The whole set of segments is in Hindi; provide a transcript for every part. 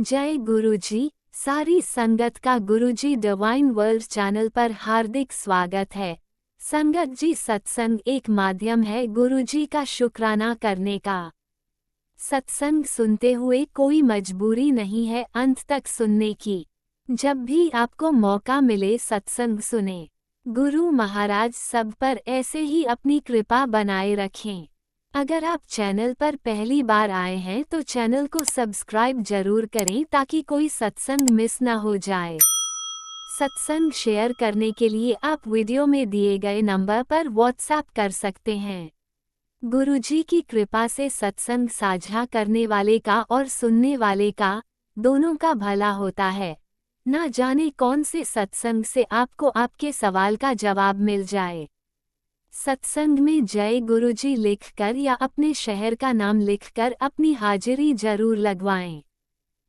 जय गुरुजी। सारी संगत का गुरुजी डिवाइन वर्ल्ड चैनल पर हार्दिक स्वागत है। संगत जी, सत्संग एक माध्यम है गुरुजी का शुक्राना करने का। सत्संग सुनते हुए कोई मजबूरी नहीं है अंत तक सुनने की। जब भी आपको मौका मिले सत्संग सुने। गुरु महाराज सब पर ऐसे ही अपनी कृपा बनाए रखें। अगर आप चैनल पर पहली बार आए हैं तो चैनल को सब्सक्राइब जरूर करें ताकि कोई सत्संग मिस ना हो जाए। सत्संग शेयर करने के लिए आप वीडियो में दिए गए नंबर पर व्हाट्सएप कर सकते हैं। गुरुजी की कृपा से सत्संग साझा करने वाले का और सुनने वाले का, दोनों का भला होता है। ना जाने कौन से सत्संग से आपको आपके सवाल का जवाब मिल जाए। सत्संग में जय गुरुजी लिखकर या अपने शहर का नाम लिखकर अपनी हाजिरी जरूर लगवाएं।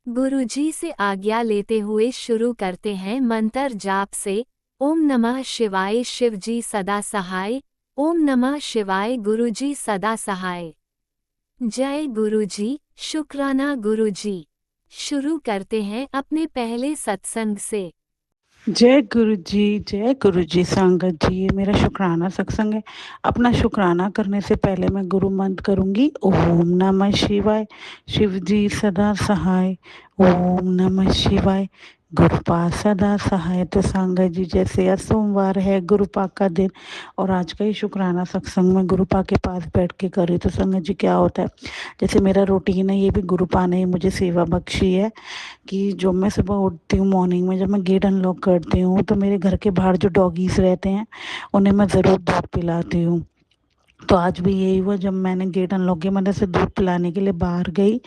गुरुजी से आज्ञा लेते हुए शुरू करते हैं मंत्र जाप से। ओम नमः शिवाय शिवजी सदा सहाय। ओम नमः शिवाय गुरुजी सदा सहाय। जय गुरुजी, शुक्राना गुरुजी। शुरू करते हैं अपने पहले सत्संग से। जय गुरु जी संगत जी, ये मेरा शुक्राना सत्संग है। अपना शुक्राना करने से पहले मैं गुरु मंत्र करूंगी। ओम नमः शिवाय शिव जी सदा सहाय। ओम नमः शिवाय गुरुपा सदा सहाय। तो संगत जी, जैसे आज सोमवार है, गुरुपा का दिन, और आज का ही शुक्राना सत्संग में गुरुपा के पास बैठ के करी। तो संगत जी, क्या होता है, जैसे मेरा रूटीन है, ये भी गुरुपा ने मुझे सेवा बख्शी है कि जो मैं सुबह उठती हूँ मॉर्निंग में, जब मैं गेट अनलॉक करती हूँ तो मेरे घर के बाहर जो डॉगीज रहते हैं उन्हें मैं ज़रूर दूध पिलाती हूँ। तो आज भी यही हुआ, जब मैंने गेट अनलॉक किया, मैंने से दूध पिलाने के लिए बाहर गई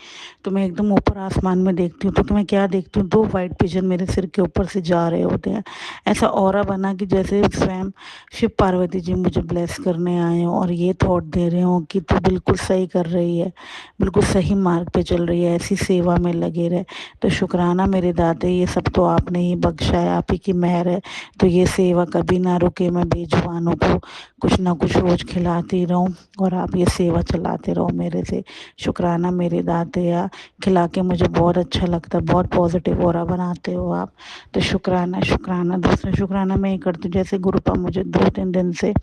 तो मैं एकदम ऊपर आसमान में देखती हूँ तो मैं क्या देखती हूँ, दो वाइट पिजन मेरे सिर के ऊपर से जा रहे होते हैं। ऐसा ऑरा बना कि जैसे स्वयं शिव पार्वती जी मुझे ब्लेस करने आए हो और ये थॉट दे रहे हो कि तू बिल्कुल सही कर रही है, बिल्कुल सही मार्ग पे चल रही है, ऐसी सेवा में लगे रहे। तो शुक्राना मेरे दाते, ये सब तो आपने ही बख्शा है, आप ही की मेहर है। तो ये सेवा कभी ना रुके, मैं बेजुबानों को कुछ ना कुछ रोज खिलाती रहूं और आप ये सेवा चलाते रहो मेरे से। शुक्राना मेरे दाते, या खिला के मुझे बहुत अच्छा लगता है, बहुत पॉजिटिव ऑरा बनाते हो आप। तो शुक्राना शुक्राना। दूसरा शुक्राना मैं ये करती हूँ, जैसे गुरुपा मुझे 2-3 दिन से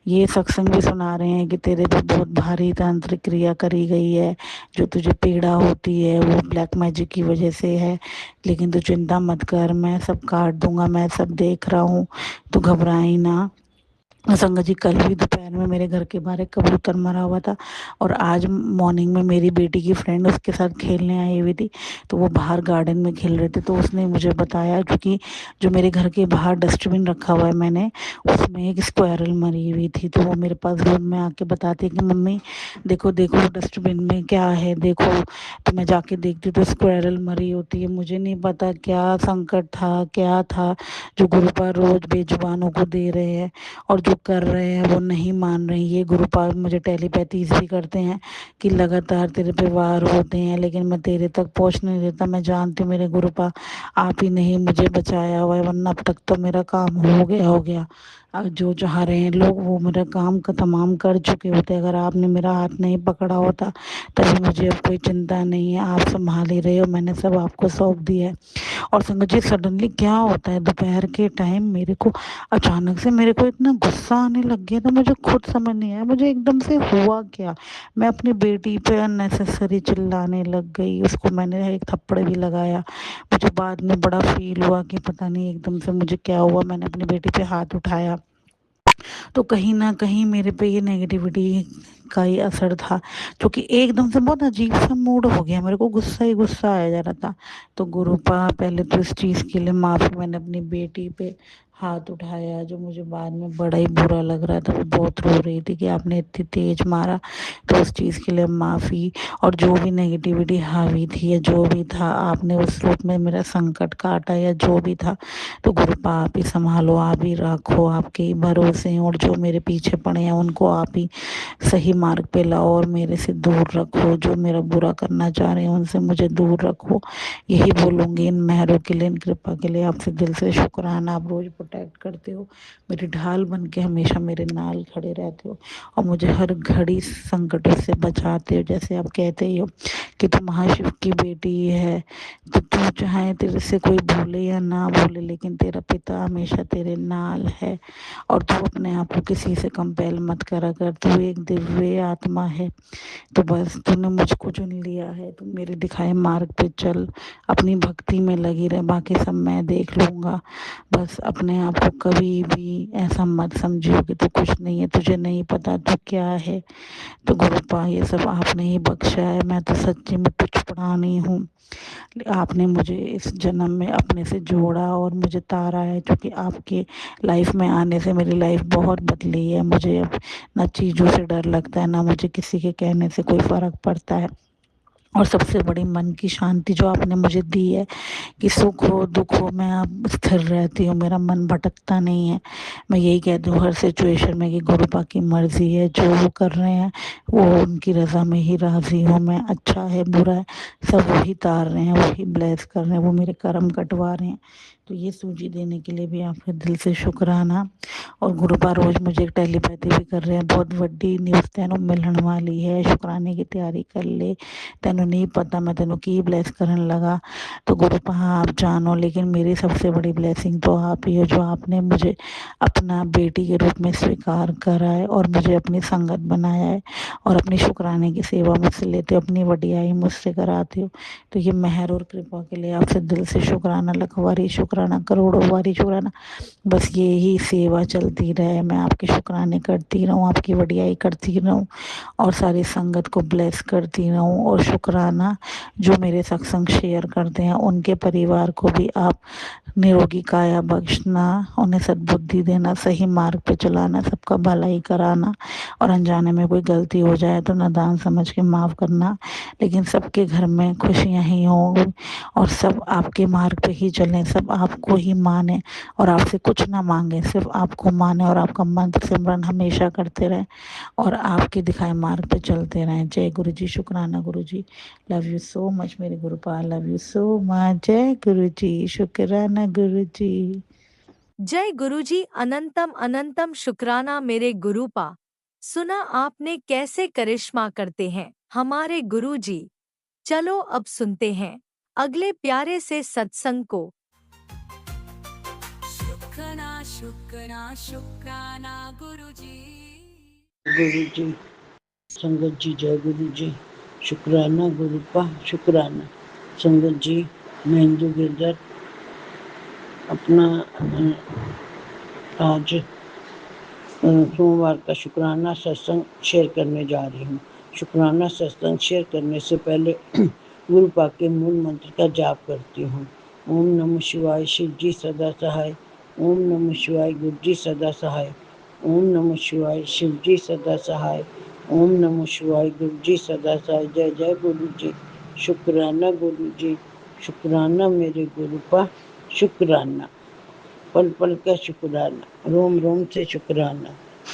ये सत्संग भी सुना रहे हैं कि तेरे पे बहुत भारी तांत्रिक क्रिया करी गई है, जो तुझे पीड़ा होती है वो ब्लैक मैजिक की वजह से है, लेकिन तू चिंता मत कर, मैं सब काट दूंगा, मैं सब देख रहा हूँ, तू घबराई ना। संगत जी, कल भी दोपहर में मेरे घर के बाहर एक कबूतर मरा हुआ था और आज मॉर्निंग में मेरी बेटी की फ्रेंड उसके साथ खेलने आई हुई थी, तो वो बाहर गार्डन में खेल रहे थे, तो उसने मुझे बताया, क्योंकि जो मेरे घर के बाहर डस्टबिन रखा हुआ है मैंने, उसमें एक स्क्वायरल मरी हुई थी। तो वो मेरे पास रूम में आके बताती है कि मम्मी देखो देखो डस्टबिन में क्या है देखो। तो मैं जाके देखती हूँ तो स्क्वायरल मरी होती है। मुझे नहीं पता क्या संकट था, क्या था जो गुरुपाल रोज बेजुबानों को दे रहे हैं और जो कर रहे हैं वो नहीं मान रहे हैं। ये गुरुपाल मुझे टेलीपैथीज भी करते हैं कि लगातार तेरे पे वार होते हैं, लेकिन मैं तेरे तक पहुंच नहीं देता। मैं जानती हूँ मेरे गुरुपा आप ही नहीं मुझे बचाया हुआ है, वरना अब तक तो मेरा काम हो गया। अब जो चाह रहे हैं लोग वो मेरा काम का तमाम कर चुके होते। अगर आपने मेरा हाथ नहीं पकड़ा होता तभी मुझे अब कोई चिंता नहीं है, आप संभाल ही रहे हो, मैंने सब आपको सौंप दिया है। और संगत जी, सडनली क्या होता है, दोपहर के टाइम मेरे को अचानक से मेरे को इतना गुस्सा आने लग गया था, मुझे खुद समझ नहीं आया मुझे एकदम से हुआ क्या। मैं अपनी बेटी पे अननेसेसरी चिल्लाने लग गई, उसको मैंने एक थप्पड़ भी लगाया। मुझे बाद में बड़ा फील हुआ कि पता नहीं एकदम से मुझे क्या हुआ, मैंने अपनी बेटी पे हाथ उठाया। तो कहीं ना कहीं मेरे पे ये नेगेटिविटी का ही असर था, क्योंकि एकदम से बहुत अजीब सा मूड हो गया, मेरे को गुस्सा ही गुस्सा आया जा रहा था। तो गुरुपा, पहले तो इस चीज़ के लिए माफ़ी, मैंने अपनी बेटी पे हाथ उठाया, जो मुझे बाद में बड़ा ही बुरा लग रहा था, वो बहुत रो रही थी कि आपने इतनी तेज मारा, तो उस चीज़ के लिए माफ़ी। और जो भी नेगेटिविटी हावी थी या जो भी था, आपने उस रूप में मेरा संकट काटा या जो भी था, तो गुरुपा आप ही संभालो, आप ही रखो, आपके ही भरोसे हैं, और जो मेरे पीछे पड़े हैं उनको आप ही सही मार्ग पे लाओ और मेरे से दूर रखो। जो मेरा बुरा करना चाह रहे हैं उनसे मुझे दूर रखो। यही बोलूँगी इन मेहरों के लिए, इन कृपा के लिए आपसे दिल से शुक्राना। आप रोज़ प्रोटेक्ट करते हो, मेरी ढाल बन के हमेशा मेरे नाल खड़े रहते हो और मुझे हर घड़ी संकटों से बचाते हो। जैसे आप कहते ही हो कि तू महाशिव की बेटी है, तो तू चाहे तेरे से कोई भूले या ना भूले, लेकिन तेरा पिता हमेशा तेरे नाल है। और तू अपने आप को किसी से कंपेल मत करा कर, तू एक दिव्य आत्मा है। तो बस तूने मुझको चुन लिया है, तू मेरे दिखाए मार्ग पे चल, अपनी भक्ति में लगी रहे, बाकी सब मैं देख लूँगा। बस अपने आप को कभी भी ऐसा मत समझियो कि तू कुछ नहीं है, तुझे नहीं पता तू क्या है। तो गुरुपा ये सब आपने ही बख्शा है, मैं तो सच्ची में कुछ पड़ा नहीं हूँ। आपने मुझे इस जन्म में अपने से जोड़ा और मुझे तारा है, क्योंकि आपके लाइफ में आने से मेरी लाइफ बहुत बदली है। मुझे अब ना चीज़ों से डर लगता है, ना मुझे किसी के कहने से कोई फ़र्क पड़ता है। और सबसे बड़ी मन की शांति जो आपने मुझे दी है कि सुख हो दुख हो मैं अब स्थिर रहती हूँ, मेरा मन भटकता नहीं है। मैं यही कहती हूँ हर सिचुएशन में कि गुरुपा की मर्जी है, जो वो कर रहे हैं वो उनकी रज़ा में ही राज़ी हूँ मैं। अच्छा है बुरा है सब वही तार रहे हैं, वही ब्लेस कर रहे हैं, वो मेरे कर्म कटवा रहे हैं। तो ये सूझी देने के लिए भी आपका दिल से शुक्राना। और गुरुपा रोज मुझे एक टेलीपैथी भी कर रहे हैं, बहुत वड्डी न्यूज़ तेनों मिलने वाली है, शुक्राने की तैयारी कर ले। तेनों नहीं पता मैं तेनों की ब्लेस करने लगा। तो गुरुपा आप जानो, लेकिन मेरी सबसे बड़ी ब्लेसिंग तो आप ही हो, जो आपने मुझे अपना बेटी के रूप में स्वीकार करा है और मुझे अपनी संगत बनाया है और अपनी शुक्राने की सेवा मुझसे लेते हो, अपनी वडियाई मुझसे कराते हो। तो ये मेहर और कृपा के लिए आपसे दिल से शुक्राना, लखवारी शुक्राना, करोड़ों बारी शुक्राना। बस यही सेवा चलती रहे, मैं आपके शुक्राने करती रहूँ, आपकी वडियाई करती रहूँ और सारी संगत को ब्लेस करती रहूँ। और शुक्राना जो मेरे सत्संग शेयर करते हैं उनके परिवार को भी आप निरोगी काया बख्शना, उन्हें सद्बुद्धि देना, सही मार्ग पे चलाना, सबका भलाई कराना। और अनजाने में कोई गलती हो जाए तो नादान समझ के माफ़ करना, लेकिन सबके घर में खुशियाँ ही हों और सब आपके मार्ग पे ही चलें, सब आपको ही माने और आपसे कुछ ना मांगे, सिर्फ आपको माने और आपका मंत्र सिमरन हमेशा करते रहें और आपके दिखाए मार्ग पे चलते रहें। जय गुरु जी, शुक्राना गुरु जी, लव यू सो मच मेरे Gurupal, love you so much. जय गुरु जी, शुक्राना गुरु जी। जय गुरुजी, अनंतम अनंतम शुक्राना मेरे गुरुपा। सुना आपने कैसे करिश्मा करते हैं हमारे गुरुजी। चलो अब सुनते हैं अगले प्यारे से सत्संग को। शुक्राना शुक्राना शुक्राना गुरुजी। गुरु जी, संगत जी, जय गुरु जी, शुक्राना गुरुपा, शुक्राना संगत जी। मैं हिंदू गिरधर अपना आज सोमवार का शुक्राना सत्संग शेयर करने जा रही हूँ। शुक्राना सत्संग शेयर करने से पहले गुरुपा के मूल मंत्र का जाप करती हूँ। ओम नमः शिवाय, शिव जी सदा सहाय। ओम नमः शिवाय, गुरु जी सदा सहाय। ओम नमः शिवाय, शिव जी सदा सहाय। ओम नमः शिवाय, गुरु जी सदा सहाय। जय जय गुरु जी, शुक्राना गुरु जी, शुक्राना मेरे गुरुपा, शुक्राना पल पल का शुक्राना, रोम रोम से शुक्राना,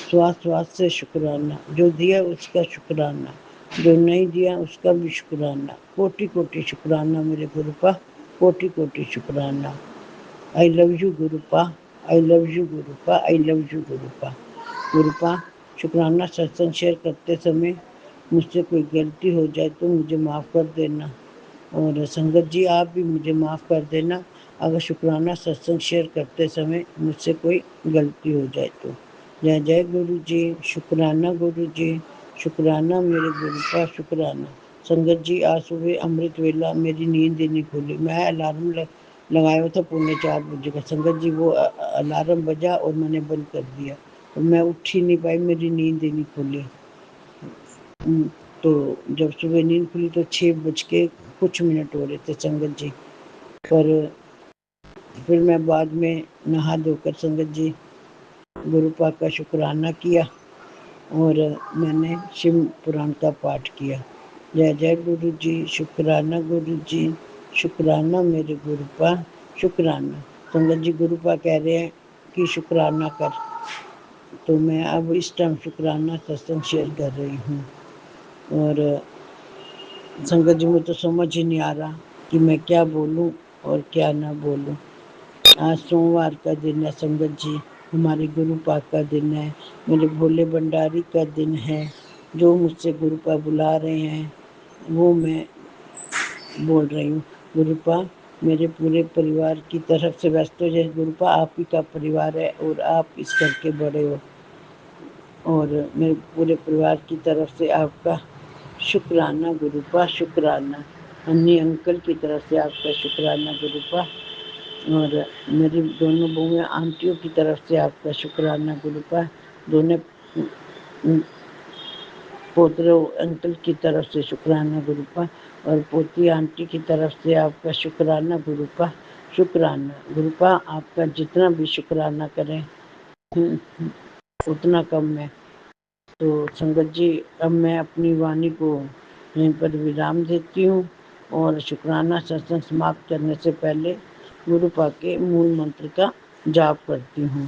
श्वास श्वास से शुक्राना। जो दिया उसका शुक्राना, जो नहीं दिया उसका भी शुक्राना। कोटि कोटि शुक्राना मेरे गुरुपा, कोटि कोटि शुक्राना। I love you Gurupa, I love you Gurupa, I love you Gurupa. Gurupa, शुक्राना सत्संग शेयर करते समय मुझसे कोई गलती हो जाए तो मुझे माफ़ कर देना और संगत जी आप भी मुझे माफ़ कर देना अगर शुक्राना सत्संग शेयर करते समय मुझसे कोई गलती हो जाए तो। जय जय गुरु जी, शुक्राना गुरु जी, शुक्राना मेरे गुरु का, शुक्राना। संगत जी आज सुबह अमृत वेला मेरी नींद ही नहीं खुली। मैं अलार्म लगाया था 3:45 बजे का। संगत जी वो अलार्म बजा और मैंने बंद कर दिया और मैं उठ ही नहीं पाई, मेरी नींद ही नहीं खुली। तो जब सुबह नींद खुली तो 6 बज के कुछ मिनट हो रहे थे संगत जी। पर फिर मैं बाद में नहा धोकर संगत जी गुरुपा का शुक्राना किया और मैंने शिव पुराण का पाठ किया। जय जय गुरु जी, शुक्राना गुरु जी, शुक्राना मेरे गुरुपा, शुक्राना। संगत जी गुरुपा कह रहे हैं कि शुक्राना कर। तो मैं अब इस टाइम शुक्राना सत्संग शेयर कर रही हूँ। और संगत जी, मुझे तो समझ ही नहीं आ रहा कि मैं क्या बोलूं और क्या ना बोलूं। आज सोमवार का दिन है संगत जी, हमारे गुरु पाक का दिन है, मेरे भोले भंडारी का दिन है। जो मुझसे गुरु पाक बुला रहे हैं वो मैं बोल रही हूँ। गुरु पाक मेरे पूरे परिवार की तरफ से, वैसे तो जैसे गुरु पाक आप ही का परिवार है और आप इस घर के बड़े हो, और मेरे पूरे परिवार की तरफ से आपका शुक्राना गुरुपा, शुक्राना। अन्नी अंकल की तरफ से आपका शुक्राना गुरुपा, और मेरी दोनों बहुएं आंटियों की तरफ से आपका शुक्राना गुरुपा। दोनों पोतरों अंकल की तरफ से शुक्राना गुरुपा, और पोती आंटी की तरफ से आपका शुक्राना गुरुपा, शुक्राना गुरुपा। आपका जितना भी शुक्राना करें उतना कम है। तो संगत जी, अब मैं अपनी वाणी को यहीं पर विराम देती हूँ, और शुक्राना सत्संग समाप्त करने से पहले गुरु पाक के मूल मंत्र का जाप करती हूँ।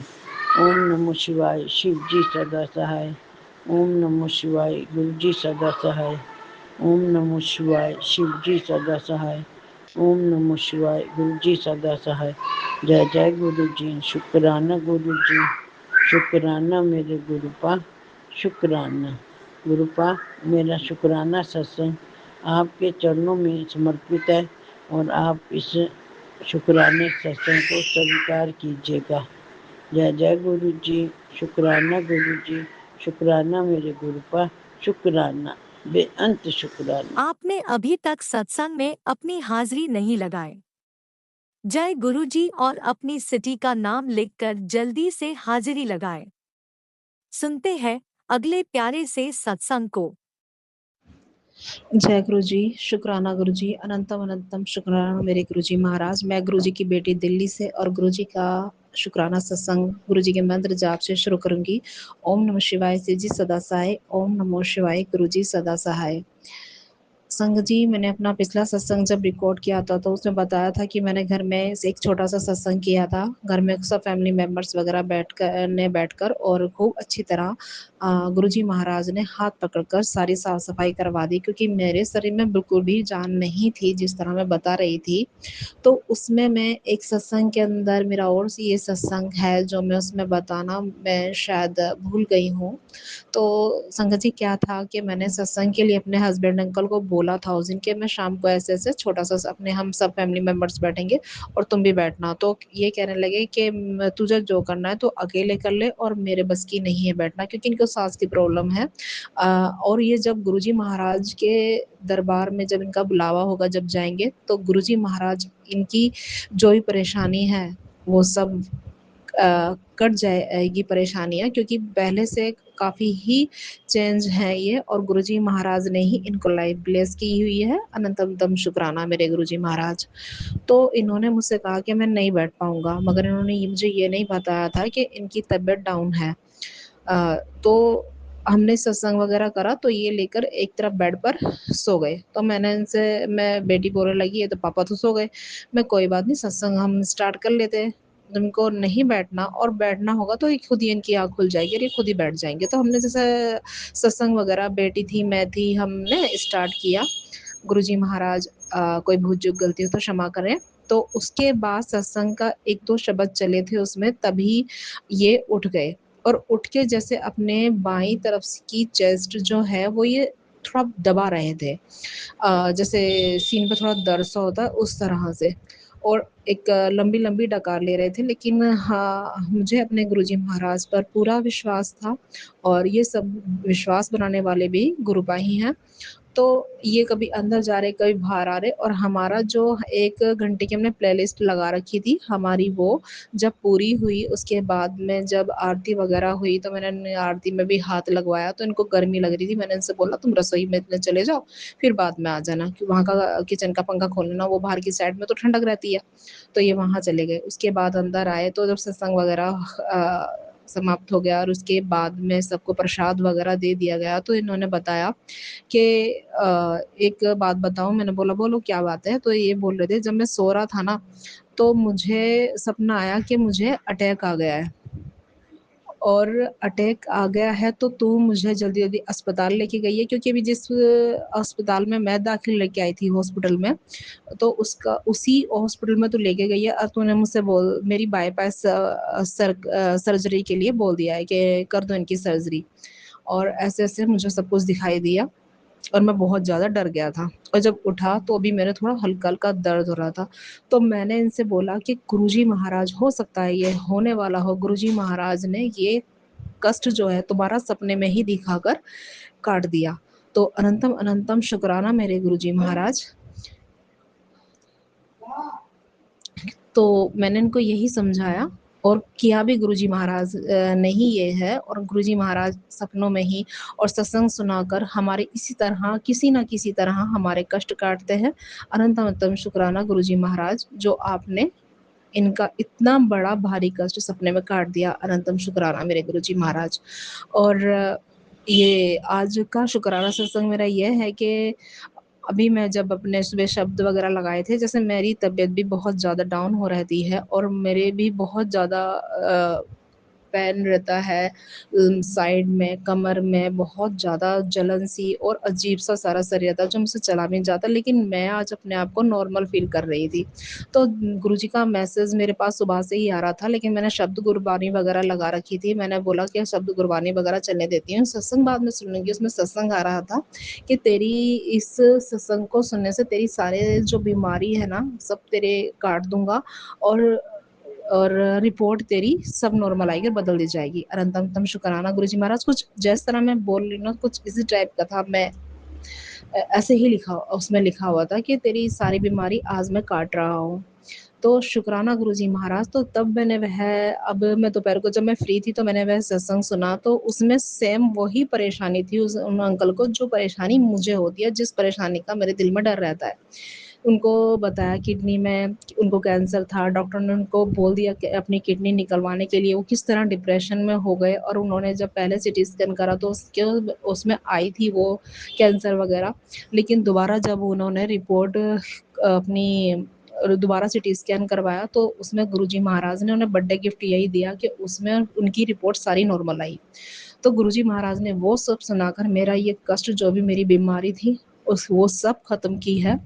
ओम नमो शिवाय, शिव जी सदा सहाय। ओम नमो शिवाय, गुरु जी सदा सहाय। ओम नमो शिवाय, शिव जी सदा सहाय। ओम नमो शिवाय, गुरु जी सदा सहाय। जय जय गुरु जी, शुक्राना गुरु जी, शुक्राना मेरे गुरु पाक, शुक्राना गुरुपा। मेरा शुक्राना सत्संग आपके चरणों में समर्पित है, और आप इस शुक्राने सत्संग को स्वीकार कीजिएगा। जय जय गुरु जी, शुक्राना गुरु जी, शुक्राना मेरे गुरुपा, शुक्राना बेअंत शुक्राना। आपने अभी तक सत्संग में अपनी हाजिरी नहीं लगाए। जय गुरुजी और अपनी सिटी का नाम लिखकर जल्दी से हाजिरी लगाएं। सुनते हैं अगले प्यारे से सत्संग को। जय गुरु जी, शुक्राना गुरु जी, अनंतम अनंतम शुक्राना मेरे गुरु जी महाराज। मैं गुरु जी की बेटी दिल्ली से, और गुरु जी का शुक्राना सत्संग गुरु जी के मंत्र जाप से शुरू करूंगी। ओम नमः शिवाय, शिव जी सदा सहाय। ओम नमो शिवाय, गुरु जी सदा सहाय। संग जी, मैंने अपना पिछला सत्संग जब रिकॉर्ड किया था तो उसमें बताया था कि मैंने घर में एक छोटा सा सत्संग किया था। घर में सब फैमिली मेंबर्स वगैरह बैठकर और खूब अच्छी तरह गुरुजी महाराज ने हाथ पकड़कर सारी साफ सफाई करवा दी, क्योंकि मेरे शरीर में बिल्कुल भी जान नहीं थी जिस तरह मैं बता रही थी। तो उसमें मैं एक सत्संग के अंदर मेरा और ये सत्संग है जो मैं उसमें बताना मैं शायद भूल गई हूँ। तो संगत जी, क्या था कि मैंने सत्संग के लिए अपने हस्बैंड अंकल को बोला था उस दिन कि मैं शाम को ऐसे ऐसे छोटा सा अपने हम सब फैमिली मेंबर्स बैठेंगे और तुम भी बैठना। तो ये कहने लगे कि तुझे जो करना है तो अकेले कर ले, और मेरे बस की नहीं है बैठना, क्योंकि इनको सांस की प्रॉब्लम है। और ये जब गुरुजी महाराज के दरबार में जब इनका बुलावा होगा, जब जाएंगे तो गुरुजी महाराज इनकी जो भी परेशानी है वो सब कट जाएगी परेशानियाँ, क्योंकि पहले से काफ़ी ही चेंज है ये, और गुरुजी महाराज ने ही इनको लाइफ ब्लेस की हुई है। अनंतम शुक्राना मेरे गुरुजी महाराज। तो इन्होंने मुझसे कहा कि मैं नहीं बैठ पाऊँगा, मगर इन्होंने मुझे ये नहीं बताया था कि इनकी तबीयत डाउन है। तो हमने सत्संग वगैरह करा तो ये लेकर एक तरफ बेड पर सो गए। तो मैंने इनसे, मैं बेटी बोलने लगी है तो पापा तो सो गए, मैं कोई बात नहीं सत्संग हम स्टार्ट कर लेते हैं, तुमको नहीं बैठना और बैठना होगा तो ये खुद ही इनकी आँख खुल जाएगी और ये खुद ही बैठ जाएंगे। तो हमने जैसे सत्संग वगैरह, बेटी थी मैं थी, हमने स्टार्ट किया। गुरुजी महाराज कोई भूल चूक गलती हो तो क्षमा करें। तो उसके बाद सत्संग का एक दो शब्द चले थे उसमें, तभी ये उठ गए, और उठ के जैसे अपने बाईं तरफ की चेस्ट जो है वो ये थोड़ा दबा रहे थे, जैसे सीन पे थोड़ा दर्द सा होता है उस तरह से, और एक लंबी लंबी डकार ले रहे थे। लेकिन हाँ, मुझे अपने गुरुजी महाराज पर पूरा विश्वास था, और ये सब विश्वास बनाने वाले भी गुरुपा ही हैं। तो ये कभी अंदर जा रहे कभी बाहर आ रहे, और हमारा जो 1 घंटे की हमने प्लेलिस्ट लगा रखी थी हमारी, वो जब पूरी हुई उसके बाद में जब आरती वगैरह हुई तो मैंने आरती में भी हाथ लगवाया। तो इनको गर्मी लग रही थी, मैंने इनसे बोला तुम रसोई में इतने चले जाओ, फिर बाद में आ जाना, कि वहाँ का किचन का पंखा खोल लेना, वो बाहर की साइड में तो ठंडक रहती है। तो ये वहाँ चले गए। उसके बाद अंदर आए तो जब सत्संग वगैरह समाप्त हो गया और उसके बाद में सबको प्रसाद वगैरह दे दिया गया, तो इन्होंने बताया कि एक बात बताऊँ। मैंने बोला बोलो क्या बात है? तो ये बोल रहे थे जब मैं सो रहा था ना तो मुझे सपना आया कि मुझे अटैक आ गया है, और अटैक आ गया है तो तू मुझे जल्दी जल्दी अस्पताल लेके गई है, क्योंकि अभी जिस अस्पताल में मैं दाखिल लेके आई थी हॉस्पिटल में, तो उसका उसी हॉस्पिटल में तू लेके गई है और तूने मुझसे मेरी बाईपास सर्जरी के लिए बोल दिया है कि कर दो इनकी सर्जरी। और ऐसे ऐसे मुझे सब कुछ दिखाई दिया और मैं बहुत ज़्यादा डर गया था। और जब उठा तो अभी मेरे थोड़ा हल्का-हल्का दर्द हो रहा था। तो मैंने इनसे बोला कि गुरुजी महाराज, हो सकता है ये होने वाला हो, गुरुजी महाराज ने ये कष्ट जो है तुम्हारा सपने में ही दिखाकर काट दिया। तो अनंतम अनंतम शुक्राना मेरे गुरुजी महाराज। तो मैंने इनको यही समझाया और किया भी गुरुजी महाराज ने ही ये है, और गुरुजी महाराज सपनों में ही और सत्संग सुनाकर हमारे इसी तरह किसी न किसी तरह हमारे कष्ट काटते हैं। अनंत अनंतम शुक्राना गुरुजी महाराज, जो आपने इनका इतना बड़ा भारी कष्ट सपने में काट दिया। अनंतम शुक्राना मेरे गुरुजी महाराज। और ये आज का शुक्राना सत्संग मेरा ये है कि अभी मैं जब अपने सुबह शब्द वगैरह लगाए थे, जैसे मेरी तबीयत भी बहुत ज़्यादा डाउन हो रहती है और मेरे भी बहुत ज़्यादा पेन रहता है साइड में, कमर में बहुत ज़्यादा जलन सी और अजीब सा सारा शरीर रहता है जो मुझसे चला भी नहीं जाता, लेकिन मैं आज अपने आप को नॉर्मल फील कर रही थी। तो गुरुजी का मैसेज मेरे पास सुबह से ही आ रहा था, लेकिन मैंने शब्द गुरबानी वगैरह लगा रखी थी। मैंने बोला कि शब्द गुरबानी वगैरह चलने देती हूँ, सत्संग बाद में सुन लूँगी। उसमें सत्संग आ रहा था कि तेरी इस सत्संग को सुनने से तेरी सारे जो बीमारी है ना, सब तेरे काट दूँगा और रिपोर्ट तेरी सब नॉर्मल आएगी और बदल दी जाएगी। अनंतम शुक्राना गुरुजी महाराज। कुछ जिस तरह मैं बोल रही हूँ कुछ इसी टाइप का था। मैं ऐसे ही उसमें लिखा हुआ था कि तेरी सारी बीमारी आज मैं काट रहा हूँ। तो शुक्राना गुरुजी महाराज। तो तब मैंने अब मैं दोपहर को जब मैं फ्री थी तो मैंने वह सत्संग सुना, तो उसमें सेम वही परेशानी थी उन अंकल को जो परेशानी मुझे होती है, जिस परेशानी का मेरे दिल में डर रहता है। उनको बताया किडनी में उनको कैंसर था, डॉक्टर ने उनको बोल दिया कि अपनी किडनी निकलवाने के लिए। वो किस तरह डिप्रेशन में हो गए, और उन्होंने जब पहले सिटी स्कैन करा तो उसमें आई थी वो कैंसर वगैरह, लेकिन दोबारा जब उन्होंने रिपोर्ट अपनी दोबारा सिटी स्कैन करवाया तो उसमें गुरुजी महाराज ने उन्हें बर्थडे गिफ्ट यही दिया कि उसमें उनकी रिपोर्ट सारी नॉर्मल आई। तो गुरुजी महाराज ने वो सब सुनाकर मेरा ये कष्ट जो भी मेरी बीमारी थी वो सब खत्म की है।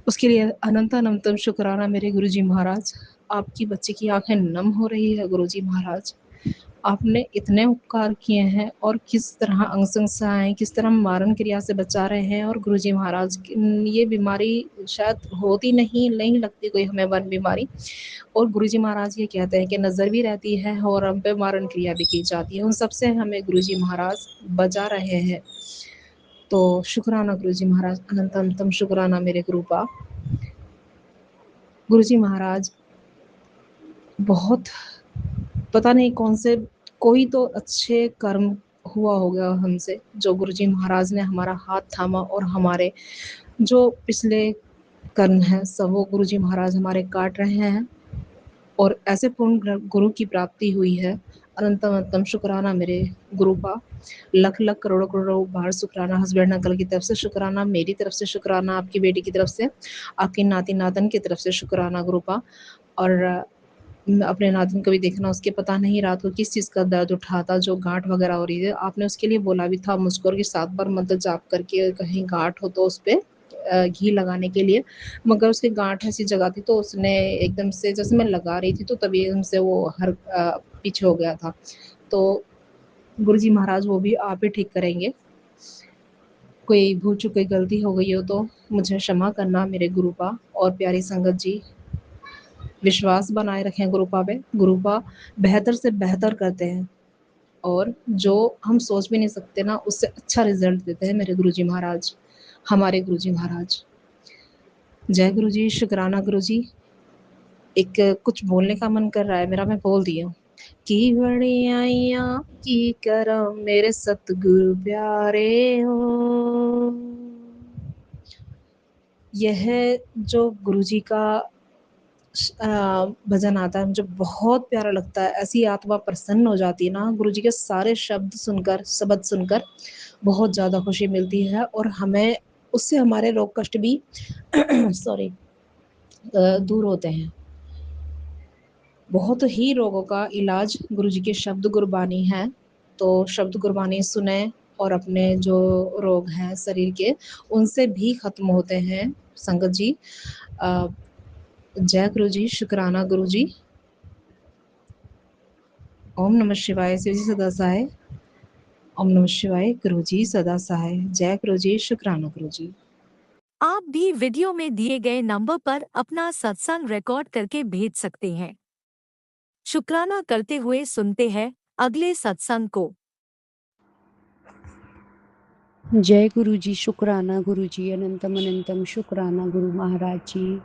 उसके लिए अनंत अनंतम शुक्राना मेरे गुरुजी महाराज। आपकी बच्ची की आंखें नम हो रही है गुरुजी महाराज। आपने इतने उपकार किए हैं और किस तरह अंग संग सहाय, किस तरह मारण क्रिया से बचा रहे हैं। और गुरुजी महाराज ये बीमारी शायद होती नहीं लगती कोई हमें वन बीमारी। और गुरुजी महाराज ये कहते हैं कि नज़र भी रहती है और हम पे मारण क्रिया भी की जाती है। उन सबसे हमें गुरुजी महाराज बचा रहे हैं। तो शुक्राना गुरुजी महाराज। अनंत अनंतम शुक्राना मेरे गुरुपा। गुरुजी महाराज बहुत पता नहीं कौन से कोई तो अच्छे कर्म हुआ होगा हमसे, जो गुरुजी महाराज ने हमारा हाथ थामा और हमारे जो पिछले कर्म हैं सब वो गुरुजी महाराज हमारे काट रहे हैं और ऐसे पूर्ण गुरु की प्राप्ति हुई है। अनंतम अनंतम शुक्राना मेरे गुरुपा। लख लख करोड़ों करोड़ों बार शुक्राना हस्बैंड अंकल की तरफ से, शुक्राना मेरी तरफ से, शुक्राना आपकी बेटी की तरफ से, आपकी नाती नातन की तरफ से शुक्राना गुरुपा। और अपने नातिन को भी देखना, उसके पता नहीं रात को किस चीज़ का दर्द उठा था, जो गांठ वगैरह हो रही है। आपने उसके लिए बोला भी था मुझको कि 7 बार मंत्र जाप करके कहीं गांठ हो तो उस पे घी लगाने के लिए, मगर उसकी गांठ ऐसी जगह थी तो उसने एकदम से जैसे मैं लगा रही थी तो तभी एकदम से वो पीछे हो गया था। तो गुरुजी महाराज वो भी आप ही ठीक करेंगे। कोई भूल चूक कोई गलती हो गई हो तो मुझे क्षमा करना मेरे गुरुपा। और प्यारी संगत जी विश्वास बनाए रखें गुरुपा पे। गुरुपा बेहतर से बेहतर करते हैं और जो हम सोच भी नहीं सकते ना उससे अच्छा रिजल्ट देते हैं मेरे गुरुजी महाराज, हमारे गुरुजी महाराज। जय गुरुजी। शुक्राना गुरुजी। एक कुछ बोलने का मन कर रहा है मेरा, मैं बोल दी हूँ कि बड़ियाइया की करम मेरे सतगुरु प्यारे हो। यह जो गुरुजी का भजन आता है मुझे बहुत प्यारा लगता है। ऐसी आत्मा प्रसन्न हो जाती है ना गुरुजी के सारे शब्द सुनकर बहुत ज़्यादा खुशी मिलती है और हमें उससे हमारे रोग कष्ट भी सॉरी दूर होते हैं। बहुत ही रोगों का इलाज गुरुजी के शब्द गुरबानी है, तो शब्द गुरबानी सुने और अपने जो रोग हैं शरीर के उनसे भी खत्म होते हैं संगत जी। जय गुरु जी, शुक्राना गुरु जी। ओम नमः शिवाय, शिव जी सदा सहाय। ओम नमः शिवाय, गुरु जी सदा सहाय। जय गुरु जी, शुक्राना गुरु जी। आप भी वीडियो में दिए गए नंबर पर अपना सत्संग रिकॉर्ड करके भेज सकते हैं। शुक्राना करते हुए सुनते हैं अगले सत्संग को। जय गुरु जी, शुक्राना गुरु जी, अनंतम अनंतम शुक्राना गुरु महाराज जी।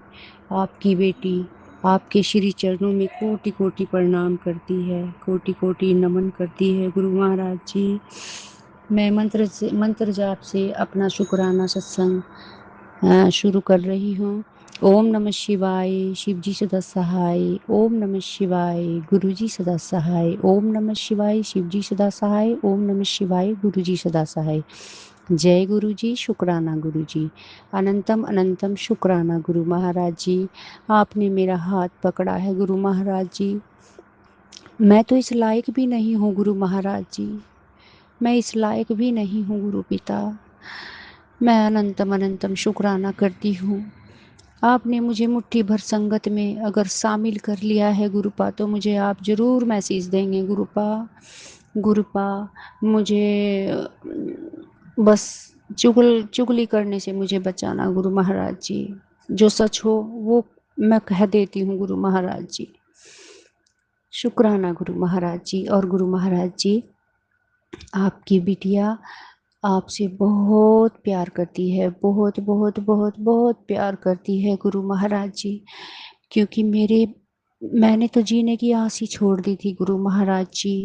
आपकी बेटी आपके श्री चरणों में कोटि कोटि प्रणाम करती है, कोटि कोटि नमन करती है गुरु महाराज जी। मैं मंत्र जाप से अपना शुक्राना सत्संग शुरू कर रही हूँ। ओम नमः शिवाय, शिव जी सदा सहाय। ओम नमः शिवाय, गुरु जी सदा सहाय। ओम नमः शिवाय, शिव जी सदा सहाय। ओम नमः शिवाय, गुरु जी सदा सहाय। जय गुरु जी, शुक्राना गुरु जी, अनंतम अनंतम शुक्राना गुरु महाराज जी। आपने मेरा हाथ पकड़ा है गुरु महाराज जी। मैं तो इस लायक भी नहीं हूँ गुरु महाराज जी, मैं इस लायक भी नहीं हूँ गुरु पिता। मैं अनंतम अनंतम शुक्राना करती हूँ। आपने मुझे मुट्ठी भर संगत में अगर शामिल कर लिया है गुरुपा, तो मुझे आप ज़रूर मैसेज देंगे गुरुपा। गुरुपा, मुझे बस चुगली करने से मुझे बचाना गुरु महाराज जी। जो सच हो वो मैं कह देती हूँ गुरु महाराज जी। शुक्राना गुरु महाराज जी। और गुरु महाराज जी, आपकी बिटिया आपसे बहुत प्यार करती है, बहुत बहुत बहुत बहुत प्यार करती है गुरु महाराज जी। क्योंकि मैंने तो जीने की आस ही छोड़ दी थी गुरु महाराज जी।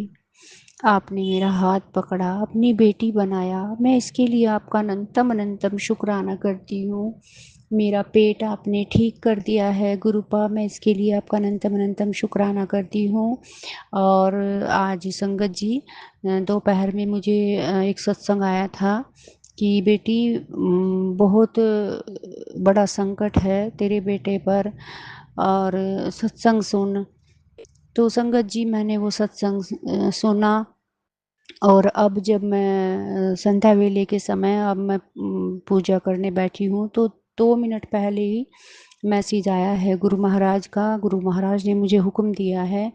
आपने मेरा हाथ पकड़ा, अपनी बेटी बनाया, मैं इसके लिए आपका अनंतम अनंतम शुक्राना करती हूँ। मेरा पेट आपने ठीक कर दिया है गुरुपा, मैं इसके लिए आपका अनंतम अनंतम शुक्राना करती हूँ। और आज संगत जी, दोपहर में मुझे एक सत्संग आया था कि बेटी बहुत बड़ा संकट है तेरे बेटे पर, और सत्संग सुन। तो संगत जी, मैंने वो सत्संग सुना, और अब जब मैं संध्या वेले के समय अब मैं पूजा करने बैठी हूँ, तो 2 मिनट पहले ही मैसेज आया है गुरु महाराज का। गुरु महाराज ने मुझे हुक्म दिया है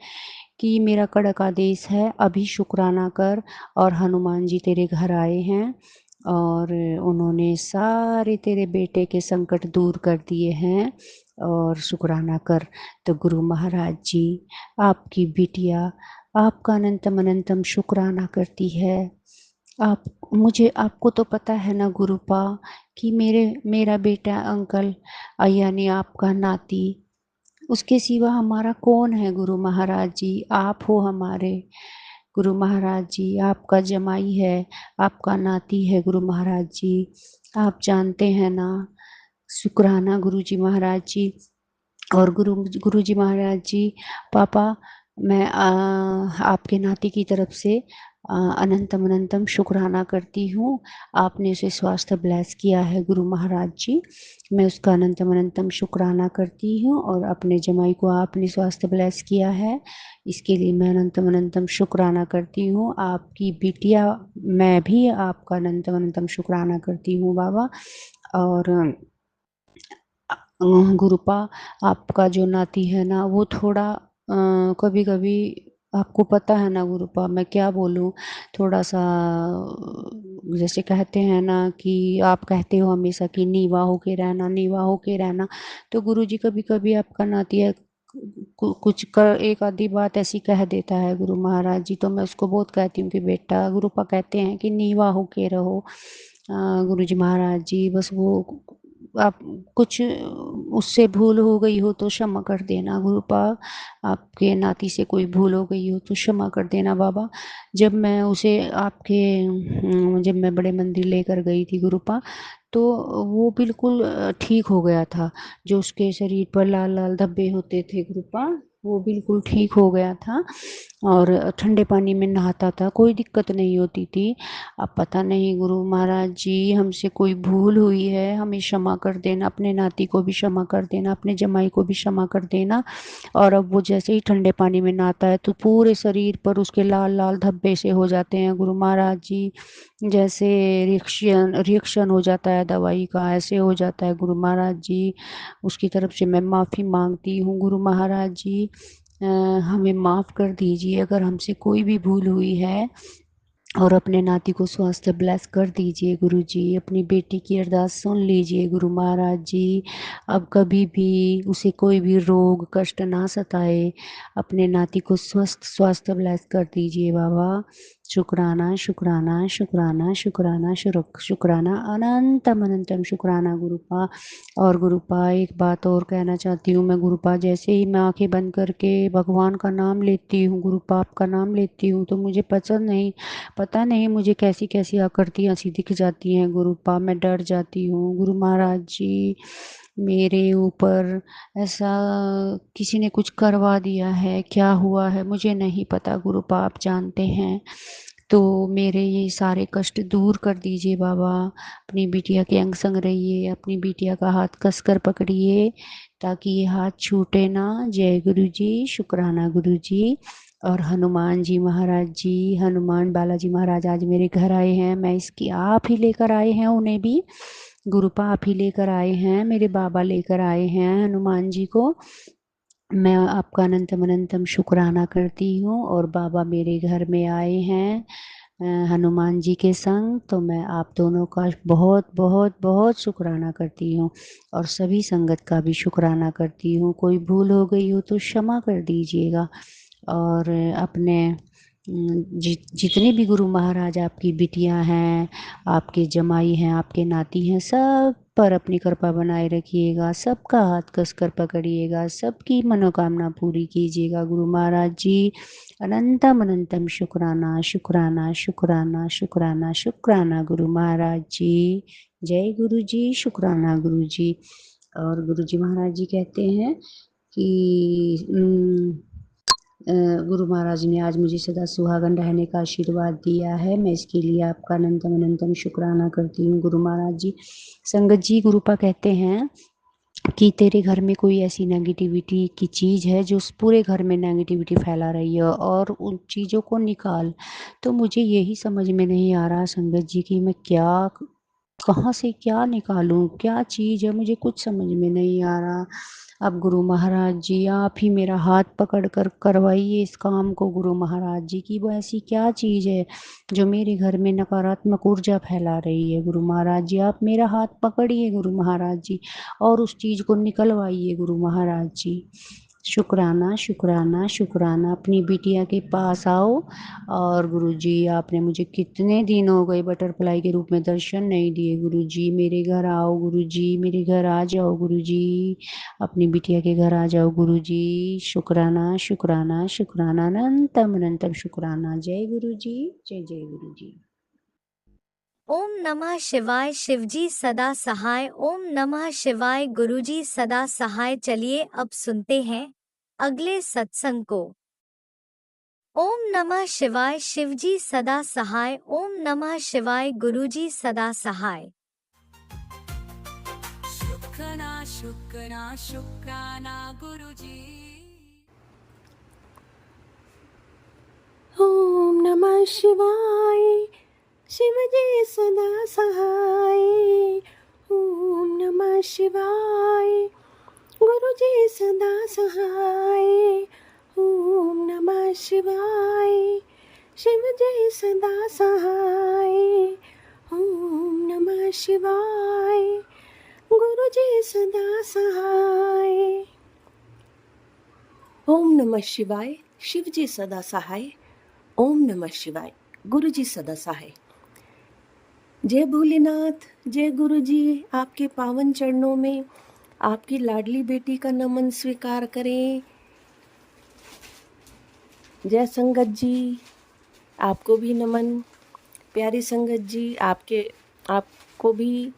कि मेरा कड़क आदेश है, अभी शुक्राना कर, और हनुमान जी तेरे घर आए हैं और उन्होंने सारे तेरे बेटे के संकट दूर कर दिए हैं, और शुक्राना कर। तो गुरु महाराज जी, आपकी बिटिया आपका अनंतम अनंतम शुक्राना करती है। आपको तो पता है ना गुरुपा कि मेरा बेटा अंकल, यानी आपका नाती, उसके सिवा हमारा कौन है गुरु महाराज जी। आप हो हमारे गुरु महाराज जी। आपका जमाई है, आपका नाती है गुरु महाराज जी, आप जानते हैं ना। शुक्राना गुरु जी महाराज जी। और गुरु जी महाराज जी, पापा, मैं आपके नाती की तरफ से अनंतम अनंतम शुक्राना करती हूँ। आपने उसे स्वास्थ्य ब्लेस किया है गुरु महाराज जी, मैं उसका अनंतम अनंतम शुक्राना करती हूँ। और अपने जमाई को आपने स्वास्थ्य ब्लेस किया है, इसके लिए मैं अनंतम अनंतम शुक्राना करती हूँ। आपकी बिटिया, मैं भी आपका अनंतम अनंतम शुक्राना करती हूँ बाबा। और गुरुपा, आपका जो नाती है ना, वो थोड़ा कभी कभी, आपको पता है ना गुरुपा, मैं क्या बोलूँ, थोड़ा सा जैसे कहते हैं ना कि आप कहते हो हमेशा कि नीवा होके रहना, नीवा होके रहना। तो गुरुजी कभी कभी आपका नाती है कुछ कर एक आधी बात ऐसी कह देता है गुरु महाराज जी, तो मैं उसको बहुत कहती हूँ कि बेटा, गुरुपा कहते हैं कि नीवा होके रहो। गुरु जी महाराज जी, बस वो आप कुछ उससे भूल हो गई हो तो क्षमा कर देना गुरुपा। आपके नाती से कोई भूल हो गई हो तो क्षमा कर देना बाबा। जब मैं उसे जब मैं बड़े मंदिर लेकर गई थी गुरुपा, तो वो बिल्कुल ठीक हो गया था। जो उसके शरीर पर लाल लाल धब्बे होते थे गुरुपा, वो बिल्कुल ठीक हो गया था और ठंडे पानी में नहाता था, कोई दिक्कत नहीं होती थी। अब पता नहीं गुरु महाराज जी, हमसे कोई भूल हुई है, हमें क्षमा कर देना, अपने नाती को भी क्षमा कर देना, अपने जमाई को भी क्षमा कर देना। और अब वो जैसे ही ठंडे पानी में नहाता है तो पूरे शरीर पर उसके लाल लाल धब्बे से हो जाते हैं गुरु महाराज जी। जैसे रिएक्शन रिएक्शन हो जाता है दवाई का, ऐसे हो जाता है गुरु महाराज जी। उसकी तरफ से मैं माफ़ी मांगती हूँ गुरु महाराज जी। हमें माफ़ कर दीजिए अगर हमसे कोई भी भूल हुई है, और अपने नाती को स्वास्थ्य ब्लेस कर दीजिए गुरु जी। अपनी बेटी की अरदास सुन लीजिए गुरु महाराज जी। अब कभी भी उसे कोई भी रोग कष्ट ना सताए, अपने नाती को स्वस्थ स्वास्थ्य ब्लेस कर दीजिए बाबा। शुक्राना शुक्राना शुक्राना शुक्राना शुक्राना अनंतम अनंतम शुक्राना गुरुपा। और गुरुपा एक बात और कहना चाहती हूँ मैं गुरुपा, जैसे ही मैं आंखें बंद करके भगवान का नाम लेती हूँ, गुरुपा आपका नाम लेती हूँ, तो मुझे पता नहीं मुझे कैसी कैसी आकृतियाँ सी दिख जाती हैं गुरुपा। मैं डर जाती हूँ गुरु महाराज जी। मेरे ऊपर ऐसा किसी ने कुछ करवा दिया है, क्या हुआ है मुझे नहीं पता गुरुपा, आप जानते हैं। तो मेरे ये सारे कष्ट दूर कर दीजिए बाबा। अपनी बिटिया के अंग संग रहिए, अपनी बिटिया का हाथ कसकर पकड़िए ताकि ये हाथ छूटे ना। जय गुरु जी, शुक्राना गुरु जी। और हनुमान जी महाराज जी, हनुमान बालाजी महाराज आज मेरे घर आए हैं, मैं इसकी आप ही लेकर आए हैं उन्हें भी। गुरुपा आप ही लेकर आए हैं, मेरे बाबा लेकर आए हैं हनुमान जी को। मैं आपका अनंतम अनंतम शुक्राना करती हूँ। और बाबा मेरे घर में आए हैं हनुमान जी के संग, तो मैं आप दोनों का बहुत बहुत बहुत शुक्राना करती हूँ। और सभी संगत का भी शुक्राना करती हूँ। कोई भूल हो गई हो तो क्षमा कर दीजिएगा। और अपने जितने भी गुरु महाराज आपकी बिटियां हैं, आपके जमाई हैं, आपके नाती हैं, सब पर अपनी कृपा बनाए रखिएगा, सबका हाथ कसकर पकड़िएगा, सबकी मनोकामना पूरी कीजिएगा गुरु महाराज जी। अनंतम अनंतम शुक्राना शुक्राना शुक्राना शुक्राना शुक्राना गुरु महाराज जी। जय गुरु जी, शुक्राना गुरु जी। और गुरु जी महाराज जी कहते हैं कि गुरु महाराज ने आज मुझे सदा सुहागन रहने का आशीर्वाद दिया है, मैं इसके लिए आपका अनंतम अनंतम शुक्राना करती हूँ गुरु महाराज जी। संगत जी, गुरुपा कहते हैं कि तेरे घर में कोई ऐसी नेगेटिविटी की चीज़ है जो उस पूरे घर में नेगेटिविटी फैला रही है, और उन चीज़ों को निकाल। तो मुझे यही समझ में नहीं आ रहा संगत जी कि मैं क्या कहाँ से क्या निकालूं, क्या चीज़ है, मुझे कुछ समझ में नहीं आ रहा। अब गुरु महाराज जी आप ही मेरा हाथ पकड़ कर करवाइए इस काम को गुरु महाराज जी की। वो ऐसी क्या चीज़ है जो मेरे घर में नकारात्मक ऊर्जा फैला रही है गुरु महाराज जी। आप मेरा हाथ पकड़िए गुरु महाराज जी और उस चीज़ को निकलवाइए गुरु महाराज जी। शुक्राना शुक्राना शुक्राना। अपनी बिटिया के पास आओ। और गुरुजी आपने मुझे कितने दिन हो गए बटरफ्लाई के रूप में दर्शन नहीं दिए गुरुजी। मेरे घर आओ गुरुजी, मेरे घर आ जाओ गुरुजी, अपनी बिटिया के घर आ जाओ गुरुजी। शुक्राना शुक्राना शुक्राना अनंतम अनंतम शुक्राना। जय गुरुजी, जय जय गुरुजी। ओम नमः शिवाय। शिवजी सदा सहाय। ओम नमः शिवाय। गुरुजी सदा सहाय। चलिए अब सुनते हैं अगले सत्संग को। ओम नमः शिवाय। शिवजी सदा सहाय। ओम नमः शिवाय। गुरुजी सदा सहाय। शुक्राना शुक्राना शुक्राना गुरुजी। ओम नमः शिवाय। शिवजी सदा सहाय। ओम नमः शिवाय। गुरुजी सदा सहाय। ओम नमः शिवाय। शिवजी सदा सहाय। ओम नमः शिवाय। गुरुजी सदा सहाय। ओम नमः शिवाय। शिवजी सदा सहाय। ओम नमः शिवाय। गुरुजी सदा सहाय। जय भोलेनाथ, जय गुरुजी। आपके पावन चरणों में आपकी लाडली बेटी का नमन स्वीकार करें। जय संगत जी, आपको भी नमन। प्यारी संगत जी, आपको भी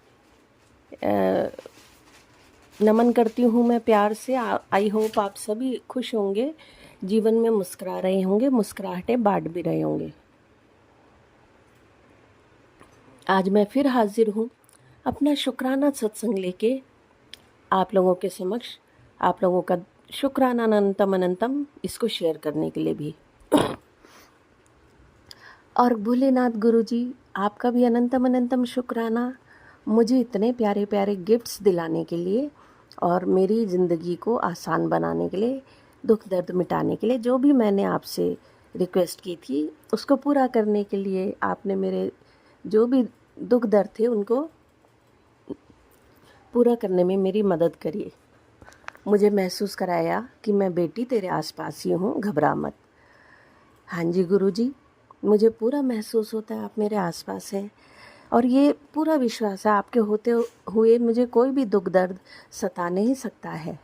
नमन करती हूँ मैं प्यार से। आई होप आप सभी खुश होंगे, जीवन में मुस्कुरा रहे होंगे, मुस्कुराहटें बांट भी रहे होंगे। आज मैं फिर हाजिर हूँ अपना शुक्राना सत्संग लेके आप लोगों के समक्ष, आप लोगों का शुक्राना अनंतम अनंतम इसको शेयर करने के लिए भी। और भोलेनाथ गुरुजी आपका भी अनंतम अनंतम शुक्राना मुझे इतने प्यारे प्यारे गिफ्ट्स दिलाने के लिए और मेरी ज़िंदगी को आसान बनाने के लिए, दुख दर्द मिटाने के लिए। जो भी मैंने आपसे रिक्वेस्ट की थी उसको पूरा करने के लिए आपने मेरे जो भी दुख दर्द थे उनको पूरा करने में मेरी मदद करी। मुझे महसूस कराया कि मैं बेटी तेरे आसपास ही हूँ, घबरा मत। हाँ जी गुरुजी, मुझे पूरा महसूस होता है आप मेरे आसपास हैं और ये पूरा विश्वास है आपके होते हुए मुझे कोई भी दुख दर्द सता नहीं सकता है।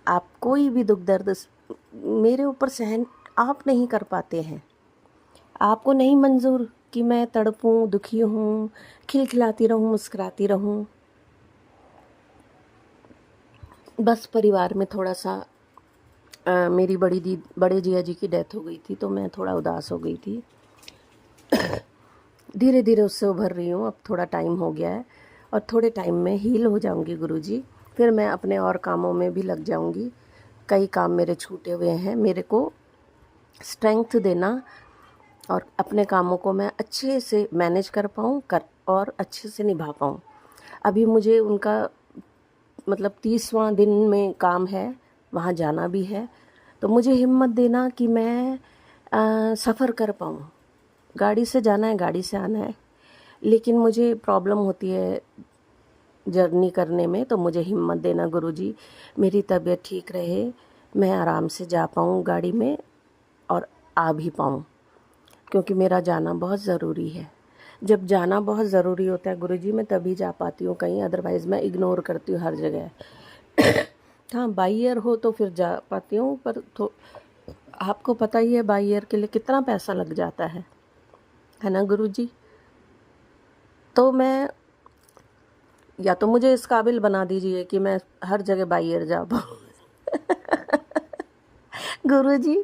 आप कोई भी दुख दर्द मेरे ऊपर सहन आप नहीं कर पाते हैं। आपको नहीं मंजूर कि मैं तड़पूं, दुखी हूँ, खिलखिलाती रहूँ, मुस्कुराती रहूँ। बस परिवार में थोड़ा सा मेरी बड़े जिया जी की डेथ हो गई थी तो मैं थोड़ा उदास हो गई थी। धीरे धीरे उससे उभर रही हूँ, अब थोड़ा टाइम हो गया है और थोड़े टाइम में हील हो जाऊँगी गुरुजी। फिर मैं अपने और कामों में भी लग जाऊँगी। कई काम मेरे छूटे हुए हैं, मेरे को स्ट्रेंथ देना और अपने कामों को मैं अच्छे से मैनेज कर पाऊँ और अच्छे से निभा पाऊँ। अभी मुझे उनका मतलब 30वां दिन में काम है, वहाँ जाना भी है, तो मुझे हिम्मत देना कि मैं सफ़र कर पाऊँ। गाड़ी से जाना है, गाड़ी से आना है, लेकिन मुझे प्रॉब्लम होती है जर्नी करने में, तो मुझे हिम्मत देना गुरुजी, मेरी तबीयत ठीक रहे, मैं आराम से जा पाऊँ गाड़ी में और आ भी पाऊँ, क्योंकि मेरा जाना बहुत ज़रूरी है। जब जाना बहुत ज़रूरी होता है गुरुजी मैं तभी जा पाती हूँ कहीं, अदरवाइज़ मैं इग्नोर करती हूँ हर जगह। हाँ, बाई ईयर हो तो फिर जा पाती हूँ, पर तो आपको पता ही है बाई ईयर के लिए कितना पैसा लग जाता है ना गुरुजी। तो मैं या तो मुझे इस काबिल बना दीजिए कि मैं हर जगह बाई ईयर जा पाऊँ। गुरुजी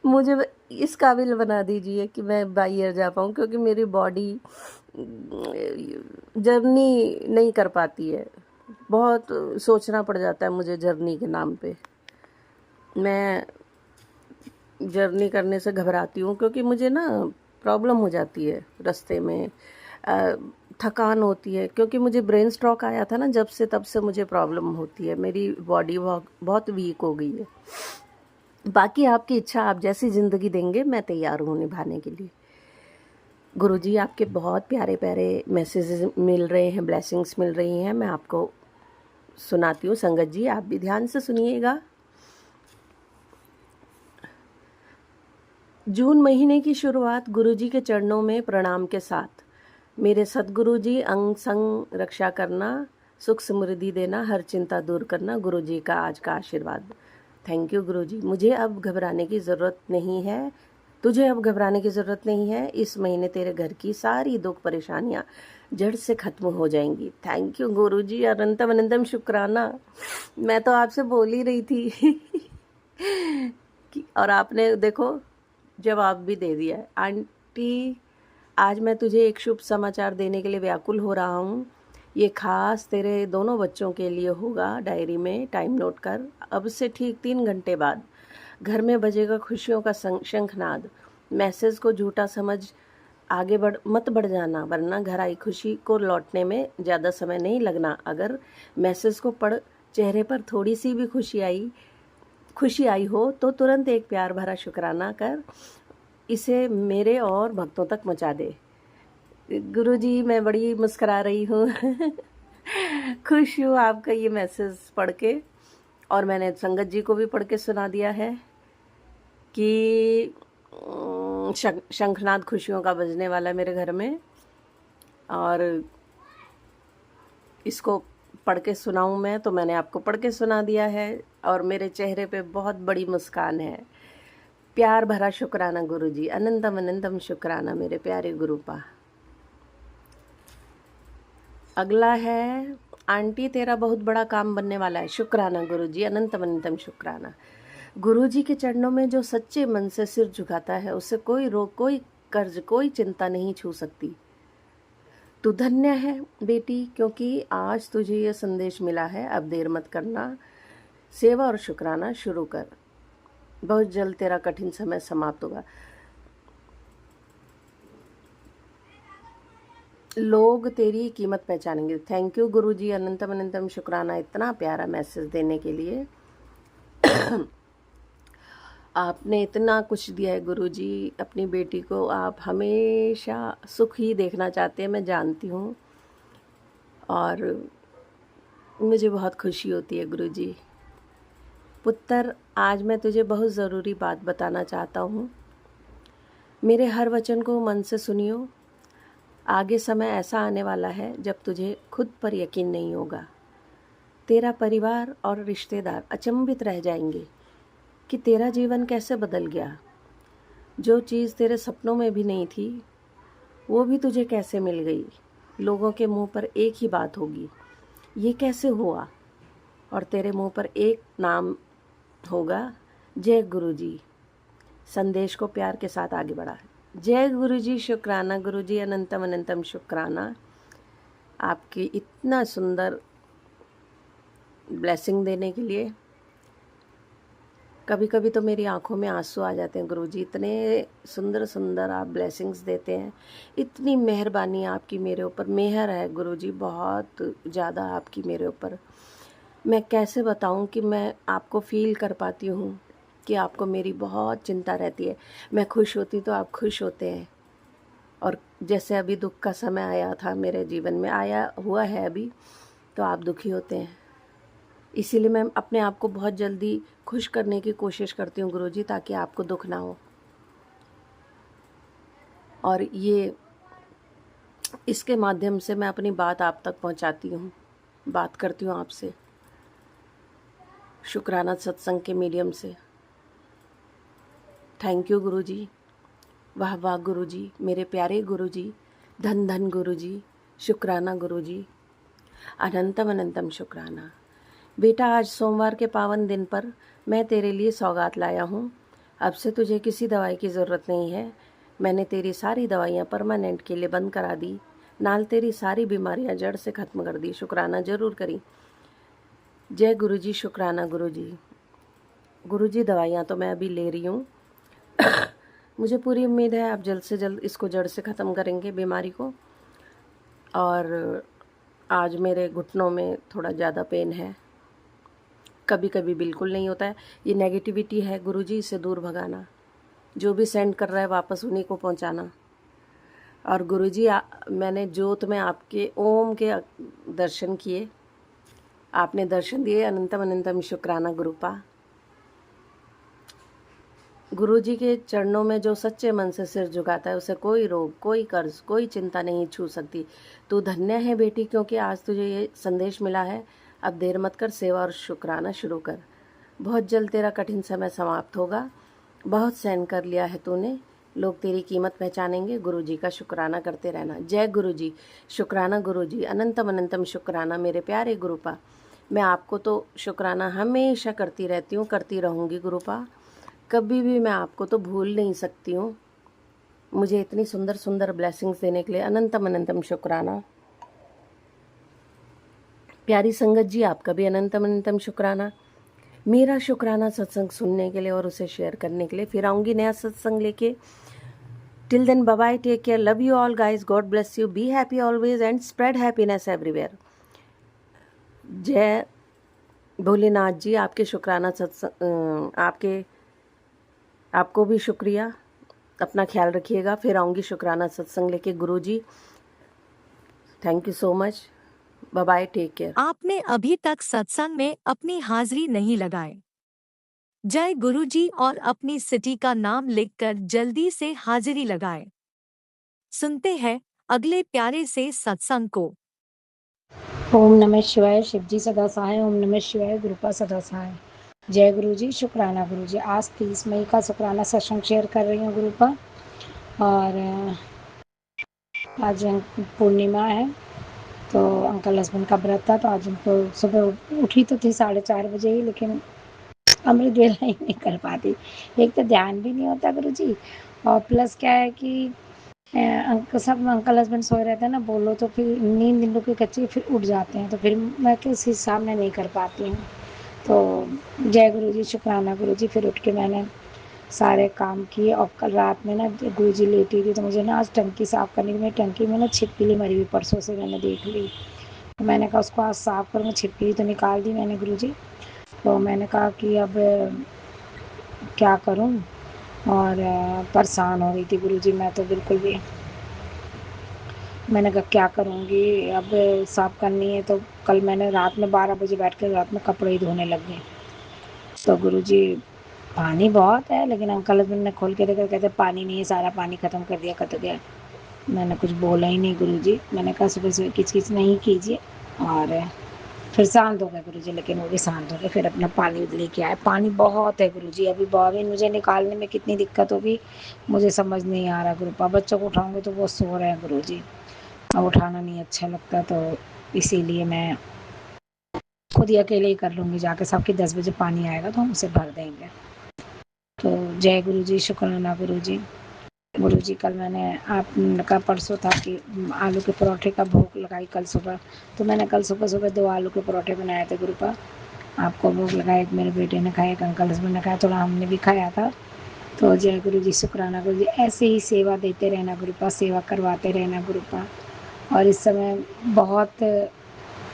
मुझे इस काबिल बना दीजिए कि मैं बाई ईयर जा पाऊँ, क्योंकि मेरी बॉडी जर्नी नहीं कर पाती है। बहुत सोचना पड़ जाता है मुझे जर्नी के नाम पे। मैं जर्नी करने से घबराती हूँ क्योंकि मुझे ना प्रॉब्लम हो जाती है रास्ते में, थकान होती है, क्योंकि मुझे ब्रेन स्ट्रोक आया था ना, जब से तब से मुझे प्रॉब्लम होती है, मेरी बॉडी बहुत वीक हो गई है। बाकी आपकी इच्छा, आप जैसी ज़िंदगी देंगे मैं तैयार हूँ निभाने के लिए। गुरुजी आपके बहुत प्यारे प्यारे मैसेजेस मिल रहे हैं, ब्लेसिंग्स मिल रही हैं, मैं आपको सुनाती हूँ। संगत जी आप भी ध्यान से सुनिएगा। जून महीने की शुरुआत गुरुजी के चरणों में प्रणाम के साथ। मेरे सद्गुरु जी अंग संग रक्षा करना, सुख समृद्धि देना, हर चिंता दूर करना, गुरुजी का आज का आशीर्वाद। थैंक यू गुरुजी। मुझे अब घबराने की ज़रूरत नहीं है, तुझे अब घबराने की ज़रूरत नहीं है। इस महीने तेरे घर की सारी दुख परेशानियाँ जड़ से ख़त्म हो जाएंगी। थैंक यू गुरुजी, अनंतम अनंतम शुक्राना। मैं तो आपसे बोल ही रही थी और आपने देखो जवाब भी दे दिया है। आंटी आज मैं तुझे एक शुभ समाचार देने के लिए व्याकुल हो रहा हूँ। ये खास तेरे दोनों बच्चों के लिए होगा। डायरी में टाइम नोट कर। अब से ठीक 3 घंटे बाद घर में बजेगा खुशियों का शंखनाद। मैसेज को झूठा समझ आगे मत बढ़ जाना, वरना घर आई खुशी को लौटने में ज़्यादा समय नहीं लगना। अगर मैसेज को पढ़ चेहरे पर थोड़ी सी भी खुशी आई हो तो तुरंत एक प्यार भरा शुक्राना कर इसे मेरे और भक्तों तक पहुँचा दे। गुरुजी मैं बड़ी मुस्करा रही हूँ खुश हूँ आपका ये मैसेज पढ़ के, और मैंने संगत जी को भी पढ़ के सुना दिया है कि शंखनाद खुशियों का बजने वाला मेरे घर में, और इसको पढ़ के सुनाऊँ मैं, तो मैंने आपको पढ़ के सुना दिया है और मेरे चेहरे पे बहुत बड़ी मुस्कान है। प्यार भरा शुक्राना गुरुजी, अनंतम अनंतम शुक्राना मेरे प्यारे गुरुपा। अगला है आंटी तेरा बहुत बड़ा काम बनने वाला है। शुक्राना गुरुजी, अनंतम अनंतम शुक्राना। गुरुजी के चरणों में जो सच्चे मन से सिर झुकाता है उसे कोई रोग, कोई कर्ज, कोई चिंता नहीं छू सकती। तू धन्य है बेटी, क्योंकि आज तुझे ये संदेश मिला है। अब देर मत करना, सेवा और शुक्राना शुरू कर। बहुत जल्द तेरा कठिन समय समाप्त होगा। लोग तेरी कीमत पहचानेंगे। थैंक यू गुरुजी, अनंतम अनंतम शुक्राना इतना प्यारा मैसेज देने के लिए। आपने इतना कुछ दिया है गुरुजी अपनी बेटी को। आप हमेशा सुख ही देखना चाहते हैं, मैं जानती हूँ, और मुझे बहुत खुशी होती है गुरुजी। पुत्र, आज मैं तुझे बहुत ज़रूरी बात बताना चाहता हूँ। मेरे हर वचन को मन से सुनियो। आगे समय ऐसा आने वाला है जब तुझे खुद पर यकीन नहीं होगा। तेरा परिवार और रिश्तेदार अचंभित रह जाएंगे कि तेरा जीवन कैसे बदल गया। जो चीज़ तेरे सपनों में भी नहीं थी वो भी तुझे कैसे मिल गई। लोगों के मुंह पर एक ही बात होगी, ये कैसे हुआ, और तेरे मुंह पर एक नाम होगा, जय गुरुजी। संदेश को प्यार के साथ आगे बढ़ा। जय गुरुजी, शुक्राना गुरुजी, अनंतम अनंतम शुक्राना आपकी इतना सुंदर ब्लेसिंग देने के लिए। कभी कभी तो मेरी आंखों में आंसू आ जाते हैं गुरुजी, इतने सुंदर सुंदर आप ब्लेसिंग्स देते हैं। इतनी मेहरबानी आपकी मेरे ऊपर, मेहर है गुरुजी बहुत ज़्यादा आपकी मेरे ऊपर। मैं कैसे बताऊं कि मैं आपको फील कर पाती हूँ कि आपको मेरी बहुत चिंता रहती है। मैं खुश होती तो आप खुश होते हैं, और जैसे अभी दुख का समय आया था मेरे जीवन में, आया हुआ है अभी, तो आप दुखी होते हैं। इसीलिए मैं अपने आप को बहुत जल्दी खुश करने की कोशिश करती हूँ गुरुजी, ताकि आपको दुख ना हो। और ये इसके माध्यम से मैं अपनी बात आप तक पहुँचाती हूँ, बात करती हूँ आपसे शुक्राना सत्संग के मीडियम से। थैंक यू गुरुजी, वाह वाह गुरुजी, मेरे प्यारे गुरुजी, धन धन गुरुजी, शुक्राना गुरुजी, अनंतम अनंतम शुक्राना। बेटा, आज सोमवार के पावन दिन पर मैं तेरे लिए सौगात लाया हूँ। अब से तुझे किसी दवाई की ज़रूरत नहीं है। मैंने तेरी सारी दवाइयाँ परमानेंट के लिए बंद करा दी, नाल तेरी सारी बीमारियाँ जड़ से ख़त्म कर दी। शुक्राना ज़रूर करी। जय गुरुजी, शुक्राना गुरुजी। गुरुजी, दवाइयाँ तो मैं अभी ले रही हूँ। मुझे पूरी उम्मीद है आप जल्द से जल्द इसको जड़ से ख़त्म करेंगे बीमारी को। और आज मेरे घुटनों में थोड़ा ज़्यादा पेन है, कभी कभी बिल्कुल नहीं होता है। ये नेगेटिविटी है गुरुजी, इसे दूर भगाना। जो भी सेंड कर रहा है वापस उन्हीं को पहुंचाना। और गुरुजी, मैंने ज्योत में आपके ओम के दर्शन किए, आपने दर्शन दिए। अनंतम अनंतम शुक्राना गुरुपा। गुरुजी के चरणों में जो सच्चे मन से सिर झुकाता है उसे कोई रोग, कोई कर्ज, कोई चिंता नहीं छू सकती। तू धन्य है बेटी, क्योंकि आज तुझे ये संदेश मिला है। अब देर मत कर, सेवा और शुक्राना शुरू कर। बहुत जल्द तेरा कठिन समय समाप्त होगा। बहुत सहन कर लिया है तूने, लोग तेरी कीमत पहचानेंगे। गुरुजी का शुक्राना करते रहना। जय गुरुजी, शुक्राना गुरुजी, अनंतम अनंतम शुक्राना मेरे प्यारे गुरुपा। मैं आपको तो शुक्राना हमेशा करती रहती हूँ, करती रहूँगी गुरुपा। कभी भी मैं आपको तो भूल नहीं सकती हूँ। मुझे इतनी सुंदर सुंदर ब्लेसिंग्स देने के लिए अनंतम अनंतम शुक्राना। प्यारी संगत जी, आपका भी अनंतम अनंतम शुक्राना। मेरा शुक्राना सत्संग सुनने के लिए और उसे शेयर करने के लिए। फिर आऊँगी नया सत्संग लेके। Till then bye bye, take care, love you all guys, God bless you, be happy always and spread happiness everywhere. जय भोलेनाथ जी, आपके शुक्राना सत्संग, आपको भी शुक्रिया। अपना ख्याल रखिएगा। फिर आऊँगी शुक्राना सत्संग लेके गुरुजी। Thank you so much, bye bye, take care. आपने अभी तक सत्संग में अपनी हाजिरी नहीं लगाए? जय गुरुजी और अपनी सिटी का नाम लिखकर जल्दी से हाजिरी लगाएं। सुनते हैं अगले प्यारे से सत्संग को। ओम नमः शिवाय, शिवजी सदा सहाय। ओम नमः शिवाय, गुरुपा सदा सहाय। जय गुरुजी, शुक्राना गुरुजी। आज 30 मई का शुक्राना सत्संग शेयर कर रही हूँ गुरुपा। और आज पूर्णिमा है, तो अंकल हस्बैंड का व्रत था, तो आज उनको सुबह उठी तो थी 4:30 बजे ही, लेकिन अमृत वेला ही नहीं कर पाती। एक तो ध्यान भी नहीं होता गुरुजी, और प्लस क्या है कि सब अंकल हस्बैंड सोए रहते हैं ना, बोलो तो फिर नींद इन लोग की कच्ची, फिर उठ जाते हैं, तो फिर मैं किस हिसाब में नहीं कर पाती हूँ। तो जय गुरुजी, शुक्राना गुरुजी। फिर उठ के मैंने सारे काम किए, और कल रात में ना गुरुजी लेटी थी, तो मुझे ना आज टंकी साफ़ करनी थी। मेरी टंकी में ना छिपकली मरी हुई परसों से मैंने देख ली, तो मैंने कहा उसको आज साफ़ करूँगी। छिपकली तो निकाल दी मैंने गुरुजी। तो मैंने कहा कि अब क्या करूँ, और परेशान हो रही थी गुरुजी मैं तो बिल्कुल भी। मैंने कहा क्या करूँगी, अब साफ़ करनी है। तो कल मैंने रात में 12 बजे बैठ के रात में कपड़े ही धोने लग गई। तो गुरुजी पानी बहुत है, लेकिन अंकल हस्बैंड ने खोल के देखा, कहते पानी नहीं है, सारा पानी ख़त्म कर दिया, कत गया। मैंने कुछ बोला ही नहीं गुरुजी। मैंने कहा सुबह सुबह किच-किच नहीं कीजिए, और फिर शांत हो गए गुरुजी, लेकिन वो भी शांत हो गए। फिर अपना पानी लेके आए। पानी बहुत है गुरुजी, अभी बॉबिन मुझे निकालने में कितनी दिक्कत होगी मुझे समझ नहीं आ रहा गुरुपा। बच्चों को उठाऊँगी तो वो सो रहे हैं गुरुजी, अब उठाना नहीं अच्छा लगता, तो इसीलिए मैं खुद ही अकेले ही कर लूँगी जाके। सबके 10 बजे पानी आएगा तो हम उसे भर देंगे। तो जय गुरुजी, शुक्राना गुरुजी। गुरुजी कल मैंने आपका परसों था कि आलू के पराठे का भोग लगाई कल सुबह, तो मैंने कल सुबह-सुबह 2 आलू के पराठे बनाए थे गुरुपा। आपको भोग लगाया, एक मेरे बेटे ने खाया, एक अंकल हस्बैंड ने खाया, थोड़ा हमने भी खाया था। तो जय गुरुजी, शुक्राना गुरुजी। ऐसे ही सेवा देते रहना गुरुपा, सेवा करवाते रहना गुरुपा। और इस समय बहुत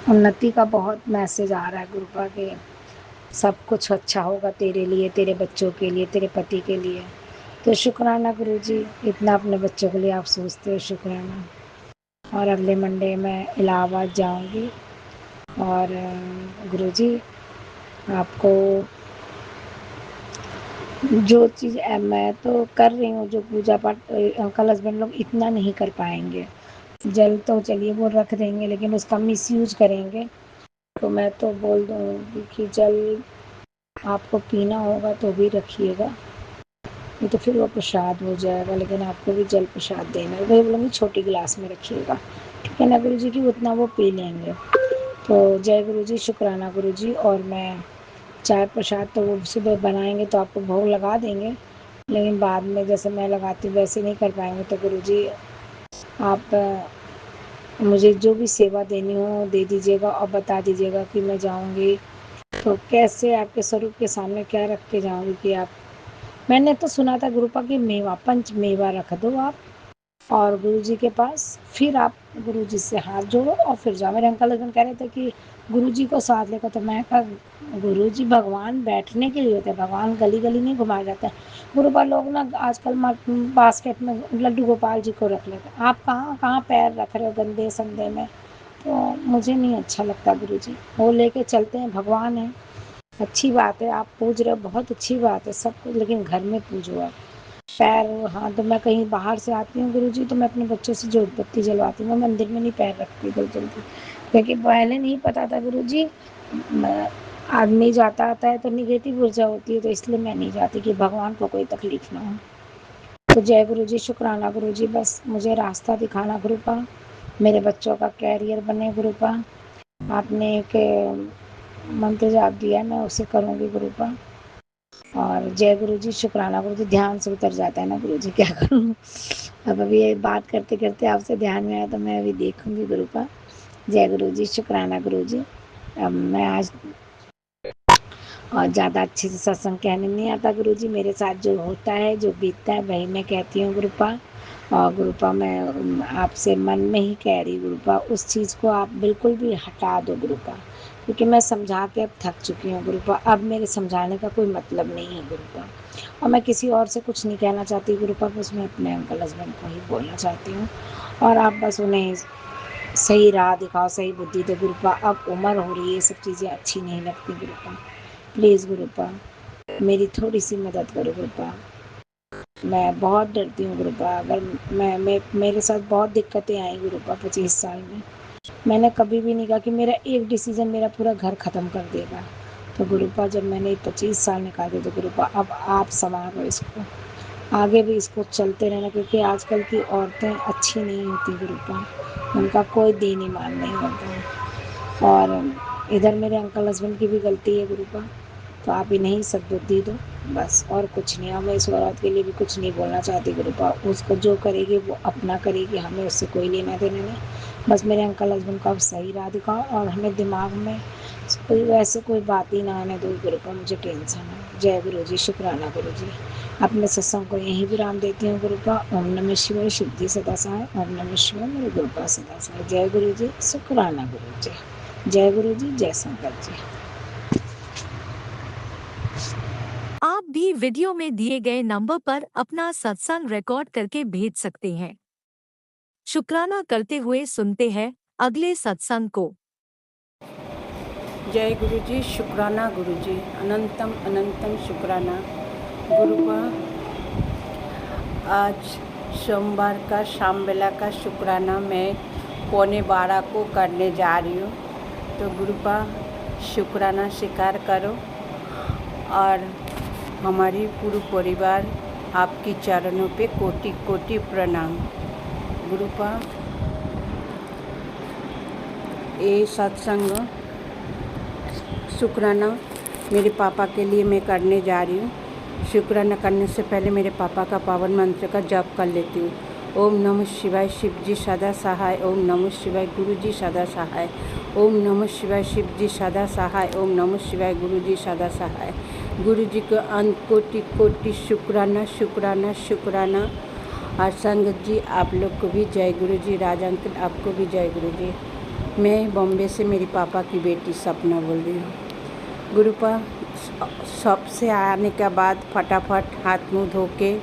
उन्नति का बहुत मैसेज आ रहा है गुरुपा के सब कुछ अच्छा होगा तेरे लिए, तेरे बच्चों के लिए, तेरे पति के लिए। तो शुक्राना गुरुजी, इतना अपने बच्चों के लिए आप सोचते हो, शुक्राना। और अगले मंडे मैं इलाहाबाद जाऊंगी, और गुरुजी आपको जो चीज़ मैं तो कर रही हूँ, जो पूजा पाठ अंकल हस्बैंड लोग इतना नहीं कर पाएंगे। जल तो चलिए वो रख देंगे, लेकिन उसका मिसयूज करेंगे। तो मैं तो बोल दूँगी कि जल आपको पीना होगा तो भी रखिएगा, नहीं तो फिर वो प्रसाद हो जाएगा, लेकिन आपको भी जल प्रसाद देना है। वही बोलूँगी छोटी गिलास में रखिएगा, ठीक है ना गुरुजी, कि उतना वो पी लेंगे। तो जय गुरुजी, शुक्राना गुरुजी। और मैं चाय प्रसाद तो वो सुबह बनाएंगे तो आपको भोग लगा देंगे, लेकिन बाद में जैसे मैं लगाती हूँ वैसे नहीं कर पाएंगे। तो गुरुजी आप मुझे जो भी सेवा देनी हो दे दीजिएगा, और बता दीजिएगा कि मैं जाऊँगी तो कैसे आपके स्वरूप के सामने क्या रख के जाऊँगी कि आप। मैंने तो सुना था गुरुपा कि मेवा, पंच मेवा रख दो आप और गुरुजी के पास, फिर आप गुरुजी से हाथ जोड़ो और फिर जाओ। मेरे अंकल हस्बैंड कह रहे थे कि गुरुजी को साथ लेकर, तो मैं कहा गुरुजी भगवान बैठने के लिए होते हैं, भगवान गली गली नहीं घुमाया जाता है। गुरुपा लोग ना आजकल बास्केट में लड्डू गोपाल जी को रख लेते हैं, आप कहाँ कहाँ पैर रख रहे हो गंदे संदे में। तो मुझे नहीं अच्छा लगता गुरुजी, वो लेके चलते हैं, भगवान है, अच्छी बात है, आप पूज रहे हो बहुत अच्छी बात है सब कुछ, लेकिन घर में पूजो आप। पैर, हाँ, तो मैं कहीं बाहर से आती हूँ गुरुजी तो मैं अपने बच्चों से जोत बत्ती जलवाती हूँ, मैं मंदिर में नहीं पैर रखती जल्दी, क्योंकि पहले नहीं पता था गुरुजी। आदमी जाता आता है तो निगेटिव ऊर्जा होती है, तो इसलिए मैं नहीं जाती कि भगवान को कोई तकलीफ ना हो। तो जय गुरुजी, शुक्राना गुरुजी, बस मुझे रास्ता दिखाना गुरुपा, मेरे बच्चों का कैरियर बने गुरुपा। आपने एक मंत्र जाप दिया है, मैं उसे करूँगी गुरुपा। और जय गुरुजी, शुक्राना गुरुजी। ध्यान से उतर जाता है ना गुरुजी, क्या करूँ। अब अभी ये बात करते करते आपसे ध्यान में आया तो मैं अभी देखूँगी गुरुपा। जय गुरुजी, शुक्राना गुरुजी। अब मैं आज और ज़्यादा अच्छे से सत्संग कहने नहीं आता गुरुजी, मेरे साथ जो होता है जो बीतता है वही मैं कहती हूँ गुरुपा। और गुरुपा मैं आपसे मन में ही कह रही गुरुपा, उस चीज़ को आप बिल्कुल भी हटा दो गुरुपा, क्योंकि मैं समझा के अब थक चुकी हूँ गुरुपा, अब मेरे समझाने का कोई मतलब नहीं है गुरुपा। और मैं किसी और से कुछ नहीं कहना चाहती गुरुपा, बस मैं अपने अंकल हस्बैंड को ही बोलना चाहती हूँ, और आप बस उन्हें सही राह दिखाओ, सही बुद्धि दो गुरुपा। अब उम्र हो रही है, ये सब चीज़ें अच्छी नहीं लगती गुरुपा, प्लीज़ गुरुपा मेरी थोड़ी सी मदद करो गुरुपा। मैं बहुत डरती हूँ गुरुपा, अगर मैं मेरे साथ बहुत दिक्कतें आई गुरुपा 25 साल में। मैंने कभी भी नहीं कहा कि मेरा एक डिसीज़न मेरा पूरा घर ख़त्म कर देगा। तो गुरुपा जब मैंने 25 साल निकाले तो गुरुपा अब आप संभालो इसको, आगे भी इसको चलते रहना, क्योंकि आजकल की औरतें अच्छी नहीं होती गुरुपा, उनका कोई दीन ईमान नहीं होता। और इधर मेरे अंकल हस्बैंड की भी गलती है गुरुपा, तो आप इन्हें ही सद्बुद्धि दो बस, और कुछ नहीं। मैं इस औरत के लिए भी कुछ नहीं बोलना चाहती गुरुपा, उसको जो करेगी वो अपना करेगी, हमें उससे कोई लेना देना नहीं। बस मेरे अंकल हस्बैंड को आप सही राह दिखाओ, और हमें दिमाग में कोई वैसे कोई बात ही ना आने दो गुरुपा, मुझे टेंशन है। जय गुरु जी, शुक्राना गुरु जी। अपने सत्संग को यहीं विराम देती हूँ गुरुपा। ओम नमः शिवाय, शिव जी सदा सहाय। ओम नमः शिवाय, मेरे गुरुपा सदा सहाय। जय गुरु जी, शुक्राना गुरु जी। जय गुरु जी, जय संगत जी। आप भी वीडियो में दिए गए नंबर पर अपना सत्संग रिकॉर्ड करके भेज सकते हैं। शुक्राना करते हुए सुनते हैं अगले सत्संग को। जय गुरु जी, शुक्राना गुरु जी, अनंतम अनंतम शुक्राना गुरुपा। आज सोमवार का शाम बेला का शुक्राना मैं 11:15 को करने जा रही हूँ। तो गुरुपा शुक्राना स्वीकार करो, और हमारी पूरे परिवार आपकी चरणों पे कोटि कोटि प्रणाम गुरुपा। ये सत्संग शुक्राना मेरे पापा के लिए मैं करने जा रही हूँ। शुक्राना करने से पहले मेरे पापा का पावन मंत्र का जप कर लेती हूँ। ओम नमः शिवाय, शिव जी सदा सहाय। ओम नमः शिवाय, गुरु जी सदा सहाय। ओम नमः शिवाय, शिव जी सदा सहाय। ओम नमः शिवाय, गुरु जी सदा सहाय। गुरु जी को अनंत कोटि कोटि शुक्राना शुक्राना शुक्राना। और संगत जी आप लोग को भी जय गुरु जी। राजा अंकल आपको भी जय गुरु जी। मैं बॉम्बे से मेरी पापा की बेटी सपना बोल रही हूँ गुरुपा। शॉप से आने के बाद फटाफट हाथ मुँह धो के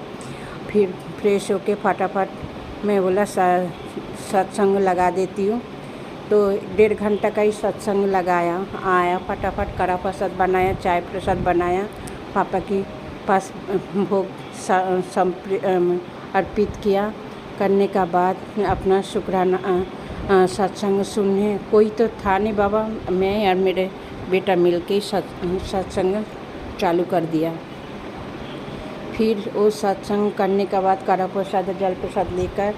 फिर फ्रेश होके फटाफट मैं बोला सत्संग लगा देती हूँ। तो 1.5 घंटा का ही सत्संग लगाया, आया फटाफट कड़ा प्रसाद बनाया, चाय प्रसाद बनाया, पापा की पास भोग अर्पित किया। करने का बाद अपना शुक्राना सत्संग सुनने कोई तो था नहीं बाबा, मैं और मेरे बेटा मिलके सत्संग चालू कर दिया। फिर वो सत्संग करने के बाद कड़ा प्रसाद जल प्रसाद लेकर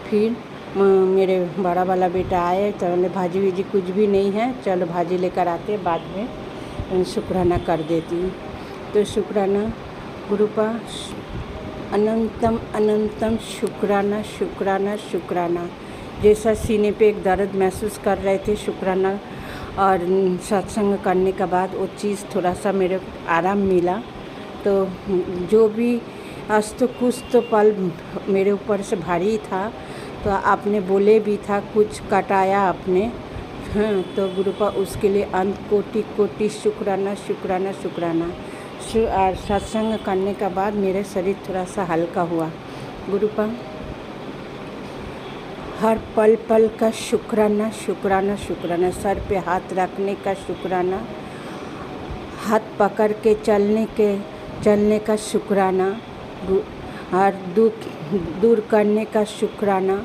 फिर मेरे बड़ा वाला बेटा आए तो बोले भाजी भीजी कुछ भी नहीं है, चलो भाजी लेकर आते, बाद में शुक्राना कर देती हूँ। तो शुक्राना गुरुपा अनंतम अनंतम शुक्राना शुक्राना शुक्राना। जैसा सीने पे एक दर्द महसूस कर रहे थे शुक्राना और सत्संग करने के बाद वो चीज़ थोड़ा सा मेरे आराम मिला। तो जो भी आज तो कुछ तो पल मेरे ऊपर से भारी था, तो आपने बोले भी था कुछ कटाया आपने, हाँ, तो गुरुपा उसके लिए अनंत कोटि कोटि शुक्राना शुक्राना शुक्राना। और सत्संग करने के बाद मेरे शरीर थोड़ा सा हल्का हुआ गुरुपा। हर पल पल का शुक्राना शुक्राना शुक्राना। सर पे हाथ रखने का शुक्राना, हाथ पकड़ के चलने का शुक्राना, हर दुख दूर करने का शुक्राना,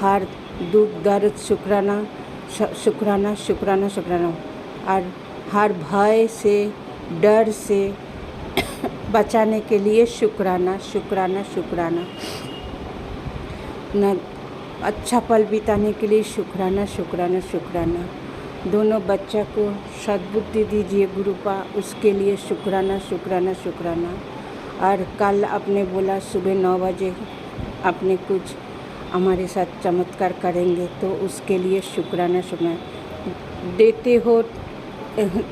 हर दुख दर्द शुक्राना शुक्राना शुक्राना शुक्राना। और हर भय से डर से बचाने के लिए शुक्राना शुक्राना शुक्राना। न अच्छा पल बिताने के लिए शुक्राना शुक्राना शुक्राना। दोनों बच्चा को सद्बुद्धि दीजिए गुरुपा, उसके लिए शुक्राना शुक्राना शुक्राना। और कल आपने बोला सुबह 9 बजे आपने कुछ हमारे साथ चमत्कार करेंगे, तो उसके लिए शुक्राना शुक्राना। देते हो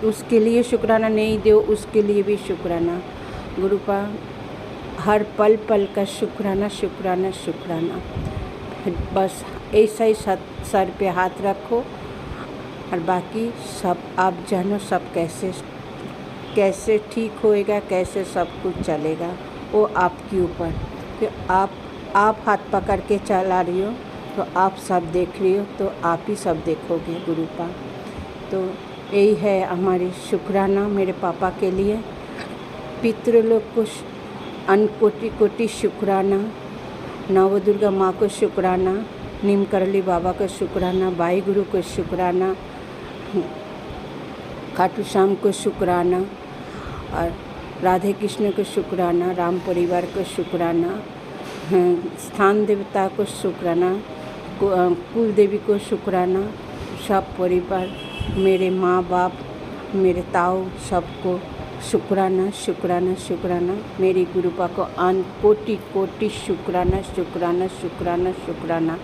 उसके लिए शुक्राना, नहीं दो उसके लिए भी शुक्राना गुरुपा। हर पल पल का शुक्राना शुक्राना शुक्राना। बस ऐसा ही सर पे हाथ रखो, और बाकी सब आप जानो सब कैसे ठीक होएगा, कैसे सब कुछ चलेगा, वो आपके ऊपर। कि आप हाथ पकड़ के चला रही हो तो आप सब देख रही हो, तो आप ही सब देखोगे गुरुपा। तो यही है हमारी शुक्राना मेरे पापा के लिए। पितृलोक को अनकोटि कोटि शुक्राना, नवदुर्गा माँ को शुक्राना, नीम करली बाबा को शुक्राना, बाई गुरु को शुक्राना, खाटू श्याम को शुक्राना, और राधे कृष्ण को शुक्राना, राम परिवार को शुक्राना, स्थान देवता को शुक्राना, कुल देवी को शुक्राना, सब परिवार, मेरे माँ बाप, मेरे ताऊ, सबको शुक्राना शुक्राना शुक्राना। मेरी गुरुपा को कोटि कोटि शुक्राना शुक्राना शुक्राना शुक्राना।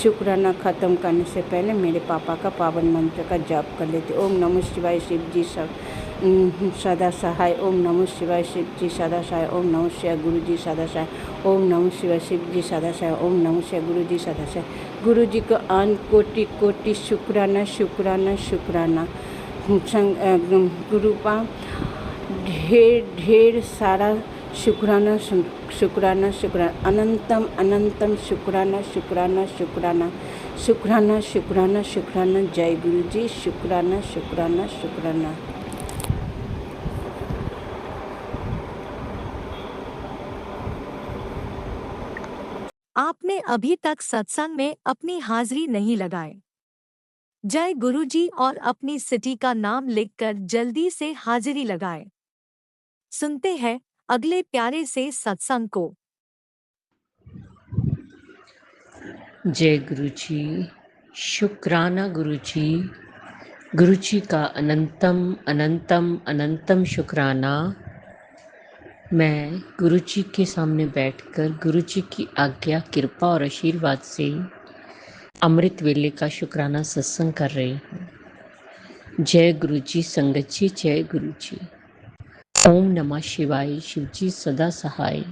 शुक्राना ख़त्म करने से पहले मेरे पापा का पावन मंत्र का जाप कर लेते। ओम नमः शिवाय शिव जी सदा सहाय। ओम नमः शिवाय शिव जी सदा सहाय। ओम नमः शिवाय गुरु जी सदा सहाय। ओम नमः शिवाय शिव जी सदा सहाय। ओम नमः शिवाय गुरु जी सदा सहाय। गुरु जी को कोटि कोटि शुक्राना शुक्राना शुक्राना। गुरुपा ढेर ढेर सारा शुक्राना शुक्राना शुक्राना। अनंतम अनंतम शुक्राना शुक्राना शुक्राना शुक्राना शुक्राना शुक्राना। जय गुरु जी। शुक्राना शुक्राना शुक्राना। आपने अभी तक सत्संग में अपनी हाजिरी नहीं लगाए। जय गुरुजी और अपनी सिटी का नाम लिखकर जल्दी से हाजिरी लगाएं। सुनते हैं अगले प्यारे से सत्संग को। जय गुरुजी। शुक्राना गुरुजी। गुरुजी का अनंतम अनंतम अनंतम शुक्राना। मैं गुरुजी के सामने बैठकर गुरुजी की आज्ञा, कृपा और आशीर्वाद से अमृत वेले का शुक्राना सत्संग कर रही हूँ। जय गुरुजी संगत जी, जय गुरुजी। ओम नमः शिवाय शिवजी सदा सहाय।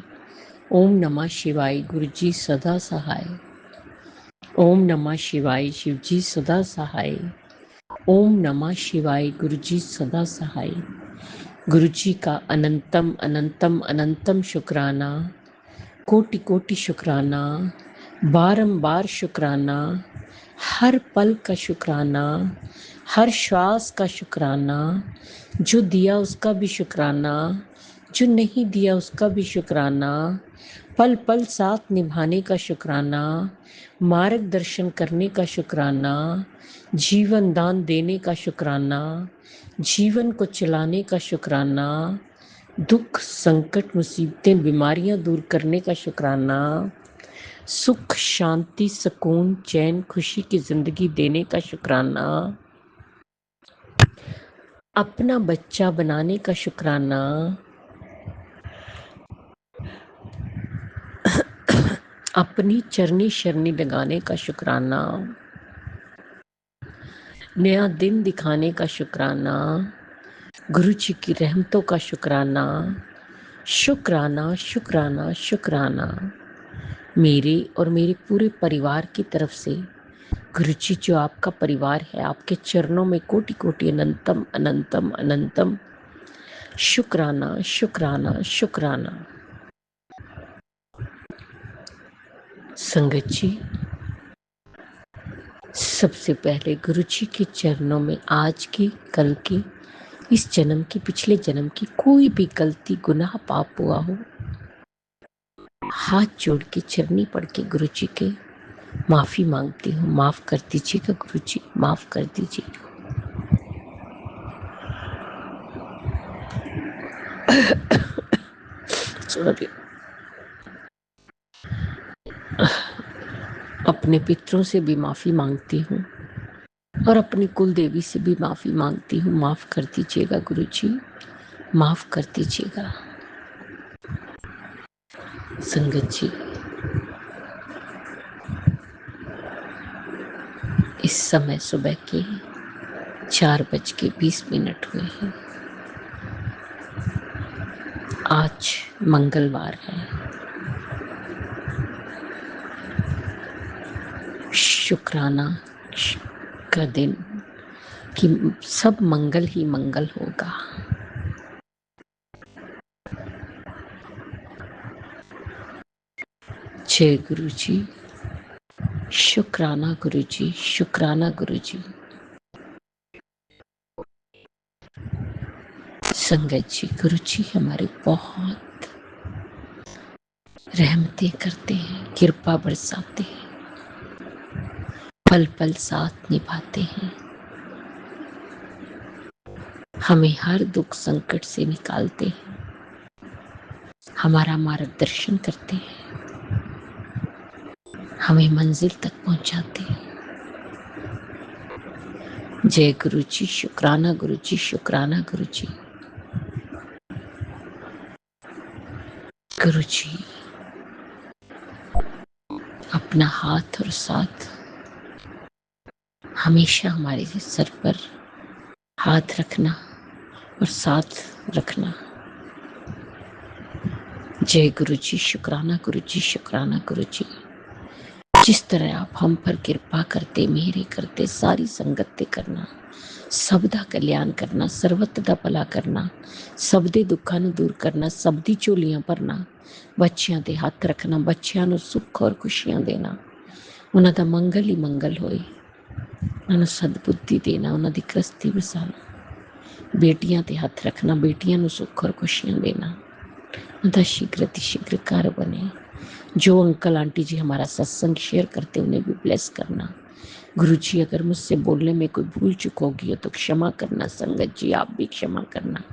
ओम नमः शिवाय गुरुजी सदा सहाय। ओम नमः शिवाय शिवजी सदा सहाय। ओम नमः शिवाय गुरुजी सदा सहाय। गुरुजी का अनंतम अनंतम अनंतम शुक्राना, कोटि कोटि शुक्राना, बारंबार शुक्राना, हर पल का शुक्राना, हर श्वास का शुक्राना। जो दिया उसका भी शुक्राना, जो नहीं दिया उसका भी शुक्राना। पल पल साथ निभाने का शुक्राना, मार्गदर्शन करने का शुक्राना, जीवन दान देने का शुक्राना, जीवन को चलाने का शुक्राना, दुख संकट मुसीबतें बीमारियां दूर करने का शुक्राना, सुख शांति सुकून चैन खुशी की जिंदगी देने का शुक्राना, अपना बच्चा बनाने का शुक्राना, अपनी चरनी शरनी लगाने का शुक्राना, नया दिन दिखाने का शुक्राना, गुरु जी की रहमतों का शुक्राना। शुक्राना शुक्राना शुक्राना। मेरे और मेरे पूरे परिवार की तरफ से गुरु जी जो आपका परिवार है, आपके चरणों में कोटि कोटि अनंतम अनंतम अनंतम शुक्राना शुक्राना शुक्राना। संगत जी, सबसे पहले गुरु जी के चरणों में आज की, कल की, इस जन्म की, पिछले जन्म की कोई भी गलती गुनाह पाप हुआ हो, हाथ जोड़ के चरनी पढ़ के गुरु जी के माफी मांगती हूँ। माफ कर दीजिएगा गुरु जी, माफ कर दीजिएगा। सॉरी। अपने पितरों से भी माफी मांगती हूँ और अपनी कुल देवी से भी माफी मांगती हूँ। माफ कर दीजिएगा गुरु जी, माफ कर दीजिएगा। संगत जी, इस समय सुबह के 4:20 हुए हैं। आज मंगलवार है। शुक्राना का दिन कि सब मंगल ही मंगल होगा। जय गुरु जी। शुक्राना गुरु जी, शुक्राना गुरु जी। संगत जी, गुरु जी हमारे बहुत रहमतें करते हैं, कृपा बरसाते हैं, पल पल साथ निभाते हैं, हमें हर दुख संकट से निकालते हैं। हमारा मार्गदर्शन करते हैं, हमें मंजिल तक पहुंचाते हैं। जय गुरु जी, शुक्राना गुरु जी, शुक्राना गुरु जी। गुरु जी अपना हाथ और साथ हमेशा हमारे सर पर हाथ रखना और साथ रखना। जय गुरु जी, शुक्राना गुरु जी, शुक्राना गुरु जी। जिस तरह आप हम पर कृपा करते, मेहरे करते, सारी संगत करना, सब दा कल्याण करना, ਸਰਬਤ ਦਾ ਭਲਾ ਕਰਨਾ, ਸਭ ਦੇ ਦੁੱਖਾਂ ਨੂੰ ਦੂਰ ਕਰਨਾ, ਸਭ ਦੀ ਝੋਲੀਆਂ ਭਰਨਾ, ਬੱਚਿਆਂ ਤੇ ਹੱਥ ਰੱਖਣਾ, ਬੱਚਿਆਂ ਨੂੰ ਸੁੱਖ ਔਰ ਖੁਸ਼ੀਆਂ ਦੇਣਾ, ਉਹਨਾਂ ਦਾ ਮੰਗਲ ਹੀ ਮੰਗਲ ਹੋਏ, ਉਹਨਾਂ ਨੂੰ ਸਦਬੁੱਧੀ ਦੇਣਾ, ਉਹਨਾਂ ਦੀ ਗ੍ਰਸਤੀ ਵਸਾਣਾ, ਬੇਟੀਆਂ ਤੇ ਹੱਥ ਰੱਖਣਾ, ਬੇਟੀਆਂ ਨੂੰ ਸੁੱਖ ਔਰ ਖੁਸ਼ੀਆਂ ਦੇਣਾ, उनका शीघ्र अतिशीघ्र कार्य बने। जो अंकल आंटी जी हमारा सत्संग शेयर करते उन्हें भी ब्लेस करना। गुरु जी अगर मुझसे बोलने में कोई भूल चुक होगी तो क्षमा करना। संगत जी आप भी क्षमा करना।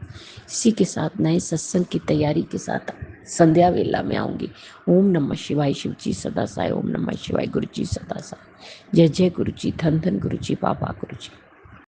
इसी के साथ नए सत्संग की तैयारी के साथ संध्या वेला में आऊंगी। ओम नमः शिवाय। शिव जी सदा साय। ओम नमः शिवाय। गुरु जी सदा साय। जय जय गुरु जी। धन धन गुरु जी। बाबा गुरु जी।